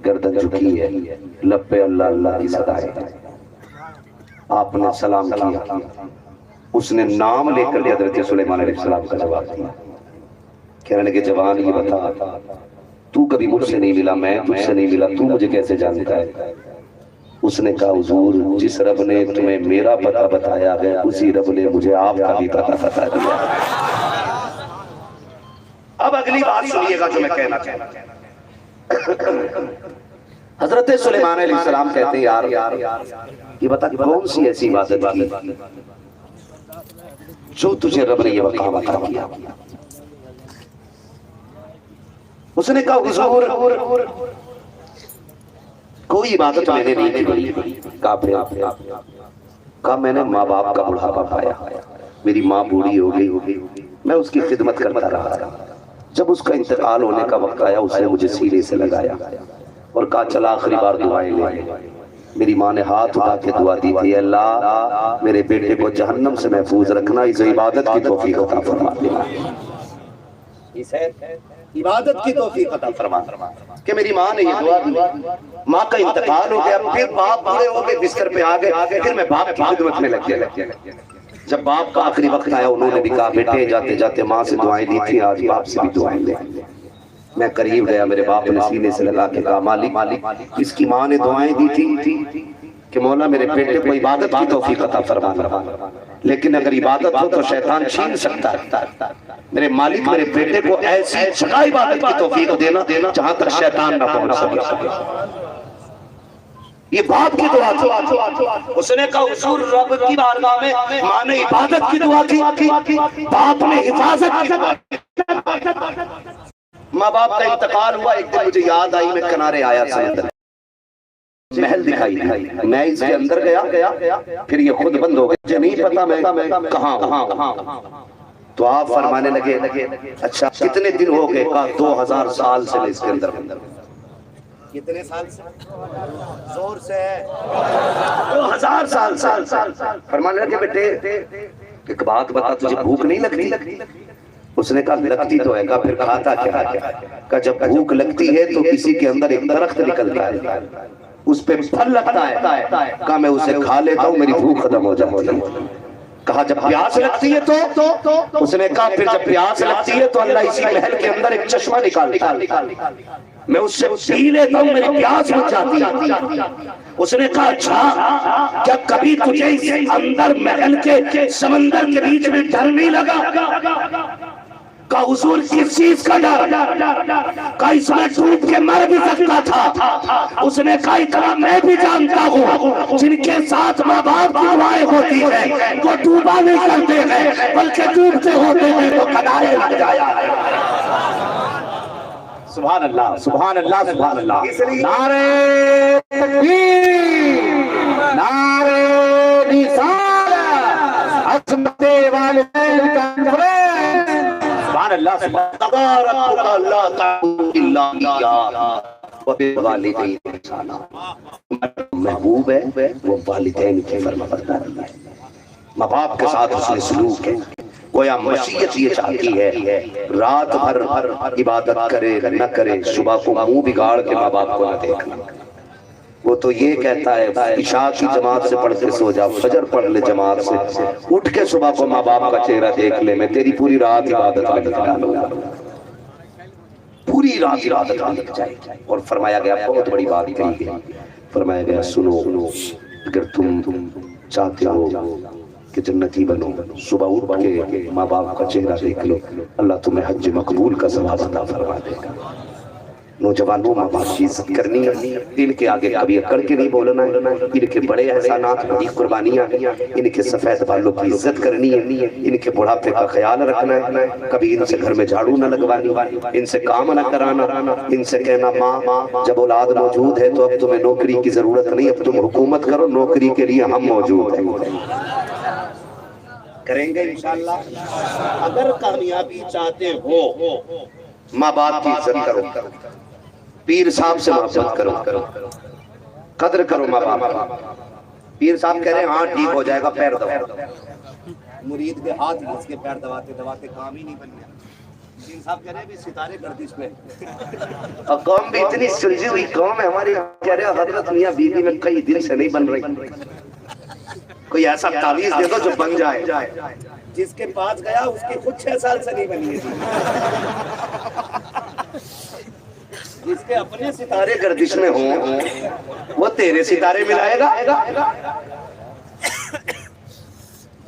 گردن جھکی ہے، لب پہ اللہ اللہ کی صدا ہے۔ آپ نے سلام کیا، اس نے نام لے کر حضرت سلیمان علیہ السلام کا جواب دیا۔ کہنے لگے جوان یہ بتا تو کبھی مجھ سے نہیں ملا، میں تجھ سے نہیں ملا، تو مجھے کیسے جانتا ہے؟ اس نے کہا حضور جس رب نے تمہیں میرا پتہ بتایا ہے اسی رب نے مجھے آپ کا بھی پتہ بتا دیا۔ اب اگلی بات سنیے گا جو میں کہنا چاہتا ہوں۔ حضرت سلیمان علیہ السلام کہتے ہیں یار یہ بتا کون سی ایسی عبادت کی جو تجھے رب نے یہ مقام عطا کیا؟ اس نے کہا حضور کوئی عبادت میں نے نہیں کی۔ کہا میں نے ماں باپ کا بڑھاپا پایا، میری ماں بوڑھی ہو گئی، میں اس کی خدمت کرتا رہا، جب اس کا انتقال ہونے کا وقت آیا اس نے مجھے سینے سے لگایا اور کہا چلا آخری بار دعائیں لے۔ میری ماں نے ہاتھ اٹھا کے دعا دی تھی، اللہ میرے بیٹے کو جہنم سے محفوظ رکھنا، اس عبادت کی توفیق عطا فرما دینا، اس عبادت کی توفیق عطا فرما۔ کہ میری ماں نے یہ دعا دی، ماں کا انتقال ہو گیا، پھر باپ بوڑھے ہو گئے، بستر پہ آ گئے، پھر میں باپ کی خدمت میں لگ گیا۔ جب باپ کا آخری وقت آیا انہوں نے بھی کہا بیٹے جاتے جاتے ماں سے دعائیں دی تھی، آج باپ سے بھی دعائیں لے۔ میں قریب گیا، میرے باپ نے سینے سے لگا کے کہا مالک اس کی ماں نے دعائیں دی تھی کہ مولا میرے بیٹے کو عبادت کی توفیق عطا فرما، لیکن اگر عبادت ہو تو شیطان چھین سکتا ہے، میرے مالک میرے بیٹے کو ایسی جگہ عبادت کی توفیق دینا جہاں تک شیطان نہ پہنچ سکے۔ یہ باپ کی دعا تھی۔ اس نے کہا حضور رب کی بارگاہ میں ماں نے عبادت کی دعا کی، باپ نے حفاظت کی دعا کی۔ ماں باپ کا انتقال ہوا، ایک دن مجھے یاد آئی، میں کنارے آیا سمندر، محل دکھائی دی، میں اس کے اندر گیا، پھر یہ خود بند ہو گیا، مجھے نہیں پتا میں کہاں ہوں۔ تو آپ فرمانے لگے اچھا کتنے دن ہو گئے؟ کہا 2000 سال سے میں اس کے اندر ہوں۔ کتنے سال سے؟ زور سے 2000 سال سے۔ فرمانے لگے بیٹے ایک بات بتا، تجھے بھوک نہیں لگتی؟ اس نے کہا لگتی تو ہے۔ کہا پھر کھاتا کیا؟ کہا جب بھوک لگتی ہے تو کسی کے اندر ایک درخت نکلتا ہے، اس پہ پھل لگتا ہے، کہا میں اسے کھا لیتا ہوں، میری بھوک ختم ہو جاتی ہے۔ کہا جب پیاس لگتی ہے تو اس نے کہا پھر جب پیاس لگتی ہے تو اللہ اسی محل کے اندر ایک چشمہ نکالتا ہے، میں اس سے پی لیتا ہوں، میری پیاس بجھ جاتی ہے۔ اس نے کہا اچھا کیا کبھی تجھے اس اندر محل کے سمندر کے بیچ میں ڈر نہیں لگا؟ کہا حضور کس چیز کا ڈر؟ کہا اس میں ڈوب کے مر بھی سکتا تھا۔ اس نے کہا اتنا میں بھی جانتا ہوں جن کے ساتھ ماں باپ کی دعائیں ہوتی ہیں وہ ڈوبا نہیں کرتے ہیں بلکہ ڈوبتے ہوتے ہیں تو کنارے لگ جایا ہے۔ سبحان اللہ سبحان اللہ سبحان اللہ۔ نعرہ تکبیر، نعرہ رسالت، عظمت والدین کا سبحان اللہ تبارک اللہ تعالی اللہ وبالوالدین احسانا۔ محبوب ہے وہ والدین کی فرمانبرداری ہے، ماں باپ کے ساتھ حسن سلوک ہے۔ گویا مشیت یہ چاہتی ہے رات بھر عبادت کرے نہ کرے، صبح کو منہ بگاڑ کے ماں باپ کو نہ دیکھنا۔ وہ تو یہ کہتا ہے عشاء کی جماعت سے پڑھ کے سو جا، فجر پڑھ لے جماعت سے، اٹھ کے صبح کو ماں باپ کا چہرہ دیکھ لے، میں تیری پوری رات عبادت میں لگا لوں گا، پوری رات عبادت میں لگ جائے۔ اور فرمایا گیا بہت بڑی بات کہی گئی، فرمایا گیا سنو اگر تم چاہتے ہو کہ جنتی بنو، صبح اٹھ کے ماں باپ کا چہرہ دیکھ لو، اللہ تمہیں حج مقبول کا ثواب عطا فرما دے گا۔ نوجوانوں ماں باپ کی عزت کرنی ہے، ان کے آگے کبھی اکڑ کے نہیں بولنا ہے، ان کے بڑے احسانات بڑی قربانیاں، ان کے سفید بالوں کی عزت کرنی ہے، ان کے بڑھاپے کا خیال رکھنا ہے، کبھی ان سے گھر میں جھاڑو نہ لگوانی، ان سے کام نہ کرانا، ان سے کہنا ماں جب اولاد موجود ہے تو اب تمہیں نوکری کی ضرورت نہیں، اب تم حکومت کرو، نوکری کے لیے ہم موجود ہیں۔ کریں گے انشاءاللہ۔ اگر کامیابی چاہتے ہو ماں باپ کی عزت کرو، پیر صاحب سے محبت کرو، قدر کرو ماں باپ۔ پیر صاحب کہہ رہے ہیں ہاں ٹھیک ہو جائے گا، پیر دبا، مرید کے ہاتھ گھس کے پیر دباتے دباتے کام ہی نہیں بن گیا۔ پیر صاحب کہہ رہے ہیں بھی ستارے گردش میں، اور قوم بھی اتنی سلجھی ہوئی قوم ہے ہماری، کہہ رہے ہیں حضرت میاں بیوی میں کئی دن سے نہیں بن رہی، کوئی ایسا تعویذ دے دو جو بن جائے۔ جس کے پاس گیا اس کی خود 6 سال سے نہیں بنی ہے، جس کے اپنے ستارے گردش میں ہوں وہ تیرے ستارے ملائے گا۔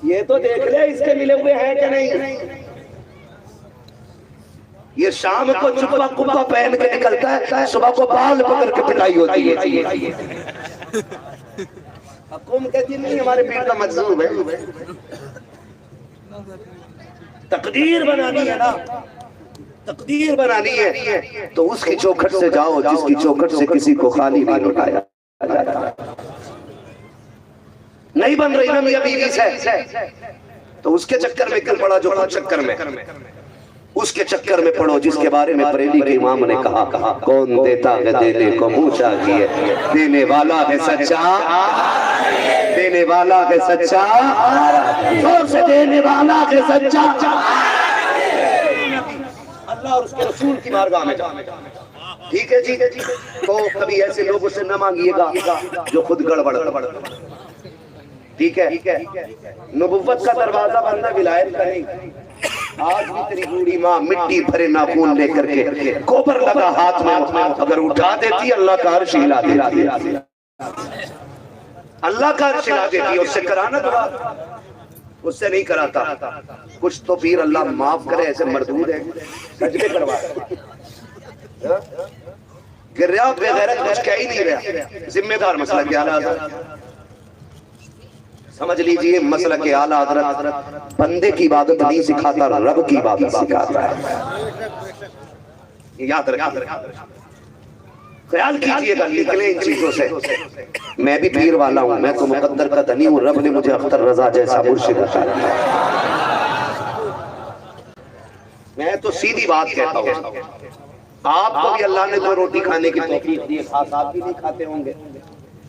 یہ تو دیکھ لے اس کے ملے ہوئے ہیں کہ نہیں۔ یہ شام کو چپا کپا پہن کے نکلتا ہے، صبح کو بال پکڑ کے پٹائی ہوتی ہے۔ حکوم کہتی ہے نہیں ہمارے پیر کا مجذوب ہے، تقدیر بنانی ہے نا، تقدیر بنانی ہے تو اس کی چوکھٹ سے جاؤ جس کی چوکھٹ سے کسی کو خالی نہیں لوٹایا جاتا۔ نہیں بن رہی نا میاں بیوی سے تو اس کے چکر میں کل پڑا جو خود چکر میں، اس کے چکر میں پڑھو جس کے بارے میں بریلی کے امام نے کہا کون دیتا ہے دینے کو منہ چاہیے، دینے والا ہے سچا، دینے والا ہے سچا، زور سے دینے والا ہے سچا، اللہ اور اس کے رسول کی بارگاہ میں جا۔ ٹھیک ہے جی، تو کبھی ایسے لوگوں سے نہ مانگیے گا جو خود گڑبڑ۔ ٹھیک ہے، نبوت کا دروازہ بند ہے، ولایت کا نہیں۔ آج بھی تیری بوڑھی ماں مٹی بھرے ناخون لے کر کے گوبر لگا ہاتھ میں اگر اٹھا دیتی اللہ کا عرش ہلا دیتی، اللہ کا عرش ہلا دیتی، اس سے کرانا دعا، اس سے نہیں کراتا۔ کچھ تو پیر اللہ معاف کرے ایسے مردود ہیں سجدے کروا گریا بغیرت کچھ کہہ ہی نہیں رہا۔ ذمہ دار مسئلہ کیا حضرت سمجھ لیجئے، مسئلہ کے اعلیٰ حضرت بندے کی عبادت نہیں سکھاتا، رب کی عبادت سکھاتا ہے۔ یاد رکھیں، خیال کیجئے گا، نکلیں ان چیزوں سے۔ میں بھی پیر والا ہوں، میں تو مقدر کا دھنی ہوں، رب نے مجھے اختر رضا جیسا مرشد عطا کیا۔ میں تو سیدھی بات کہتا ہوں، آپ کو بھی اللہ نے 2 روٹی کھانے کی توفیق دی، خاص آپ بھی نہیں کھاتے ہوں گے۔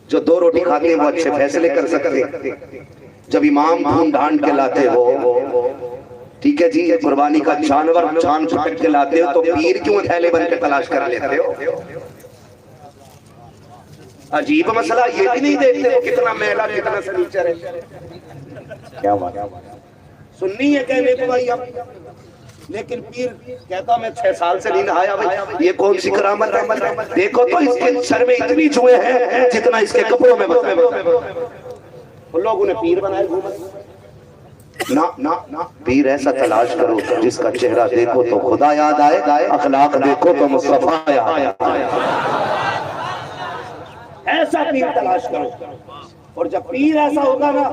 جو 2 روٹی کھاتے ہیں وہ اچھے فیصلے کر سکتے ہیں۔ جب امام ڈھونڈ ڈھانڈ کے لاتے ہو، ٹھیک ہے جی، قربانی کا جانور چھان پھٹک کے لاتے ہو تو پیر کیوں تھیلے بن کے تلاش کر لیتے ہو؟ عجیب مسئلہ، یہ بھی نہیں دیکھتے ہو کتنا میلا کتنا سنیچر ہے۔ کیا بات سننی ہے کہنے کو بھائی اب، لیکن پیر کہتا میں 6 سال سے نہیں نہایا بھائی، یہ کون سی کرامت ہے؟ دیکھو تو اس کے سر میں اتنی جوئیں ہیں جتنا اس کے کپڑوں میں بتا۔ ان لوگوں نے پیر بنائے نا، پیر ایسا تلاش کرو جس کا چہرہ دیکھو تو خدا یاد آئے، اخلاق دیکھو تو مصطفیٰ یاد آئے، ایسا پیر تلاش کرو۔ اور جب پیر ایسا ہوگا نا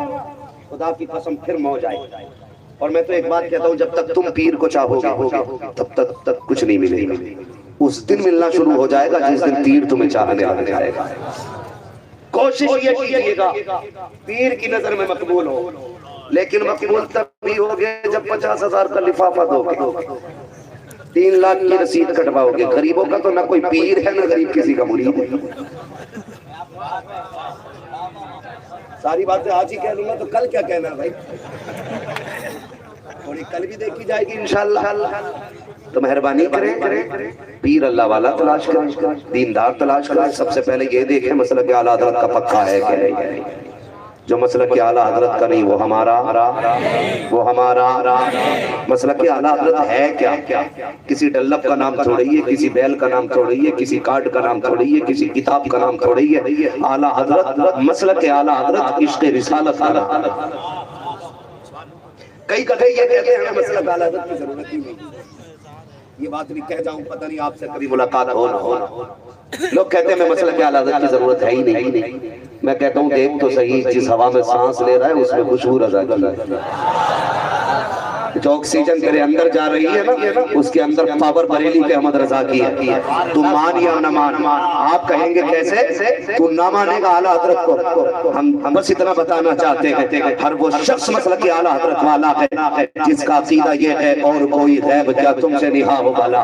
خدا کی قسم پھر موج آئے۔ اور میں تو ایک بات کہتا ہوں، جب تک تم پیر کو چاہو گے تب تک کچھ نہیں ملے گا۔ اس دن ملنا شروع ہو جائے گا جس دن پیر تمہیں چاہنے لگ جائے گا۔ کوشش یہ کیجیے گا پیر کی نظر میں مقبول ہو، لیکن مقبول تب بھی ہوگے جب 50,000 کا لفافہ دو گے، 3 لاکھ کی رسید کٹواؤ گے۔ غریبوں کا تو نہ کوئی پیر ہے نہ غریب کسی کا مرید ہے۔ ساری باتیں آج ہی کہہ لوں گا تو کل کیا کہنا ہے بھائی؟ تھوڑی کل بھی دیکھی جائے گی انشاءاللہ۔ تو مہربانی کریں، پیر اللہ والا تلاش کریں، دیندار تلاش کریں۔ سب سے پہلے یہ دیکھیں مسلک اعلیٰ حضرت کا پکا ہے کہ نہیں۔ جو مسلک اعلیٰ حضرت کا نہیں وہ ہمارا مسلک اعلیٰ حضرت ہے کیا؟ کسی ڈلپ کا نام تھوڑی ہے، کسی بیل کا نام تھوڑی ہے، کسی کارڈ کا نام تھوڑی ہے، کسی کتاب کا نام تھوڑی ہے۔ اعلیٰ حضرت مسلک اعلیٰ حضرت عشق رسالت کا نام۔ کئی کہتے یہ کہتے ہیں ہمیں مسلک اعلیٰ حضرت کی ضرورت ہی نہیں۔ یہ بات بھی کہہ جاؤں، پتہ نہیں آپ سے کبھی ملاقات ہو نہ ہو۔ لوگ کہتے ہیں میں مسلک اعلیٰ حضرت کی ضرورت ہے ہی نہیں۔ میں کہتا ہوں دیکھ تو صحیح، جس ہوا میں سانس لے رہا ہے اس میں خوشبو رضا کی ہے۔ جو آکسیجن تیرے اندر جا رہی ہے نا اس کے اندر پاور بریلی پہ احمد رضا کی ہے۔ تو مان یا نہ مان، آپ کہیں گے کیسے؟ تو نہ مانے گا اعلیٰ حضرت کو۔ ہم بس اتنا بتانا چاہتے ہیں، ہر وہ شخص مسلک اعلیٰ حضرت والا ہے جس کا عقیدہ یہ ہے اور کوئی غیب کیا تم سے نہا ہو بالا،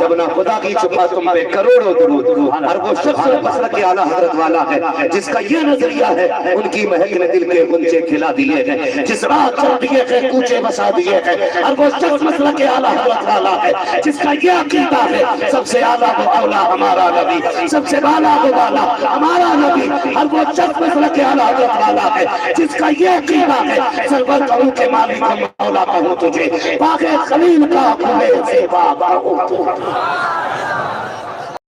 جب نہ خدا کی چھپا تم پہ کروڑوں درود۔ ہر وہ شخص مسلک اعلیٰ حضرت والا ہے جس کا یہ نظریہ ہے ان کی مہک نے دل کے غنچے کھلا دیے ہیں، جس راہ چل دیے ہیں کوچے بسا دیے ہیں۔ ہر وہ شخص مسلک اعلیٰ حضرت والا ہے جس کا یہ عقیدہ ہے سب سے اعلیٰ و اولا ہمارا نبی، سب سے بالا و بالا ہمارا نبی۔ ہر وہ شخص مسلک اعلیٰ حضرت والا ہے جس کا یہ عقیدہ ہے سرور کہوں کہ مالک مولا کہوں تجھے، باغ خلیل کا کھلے سے باغ کہوں تجھے۔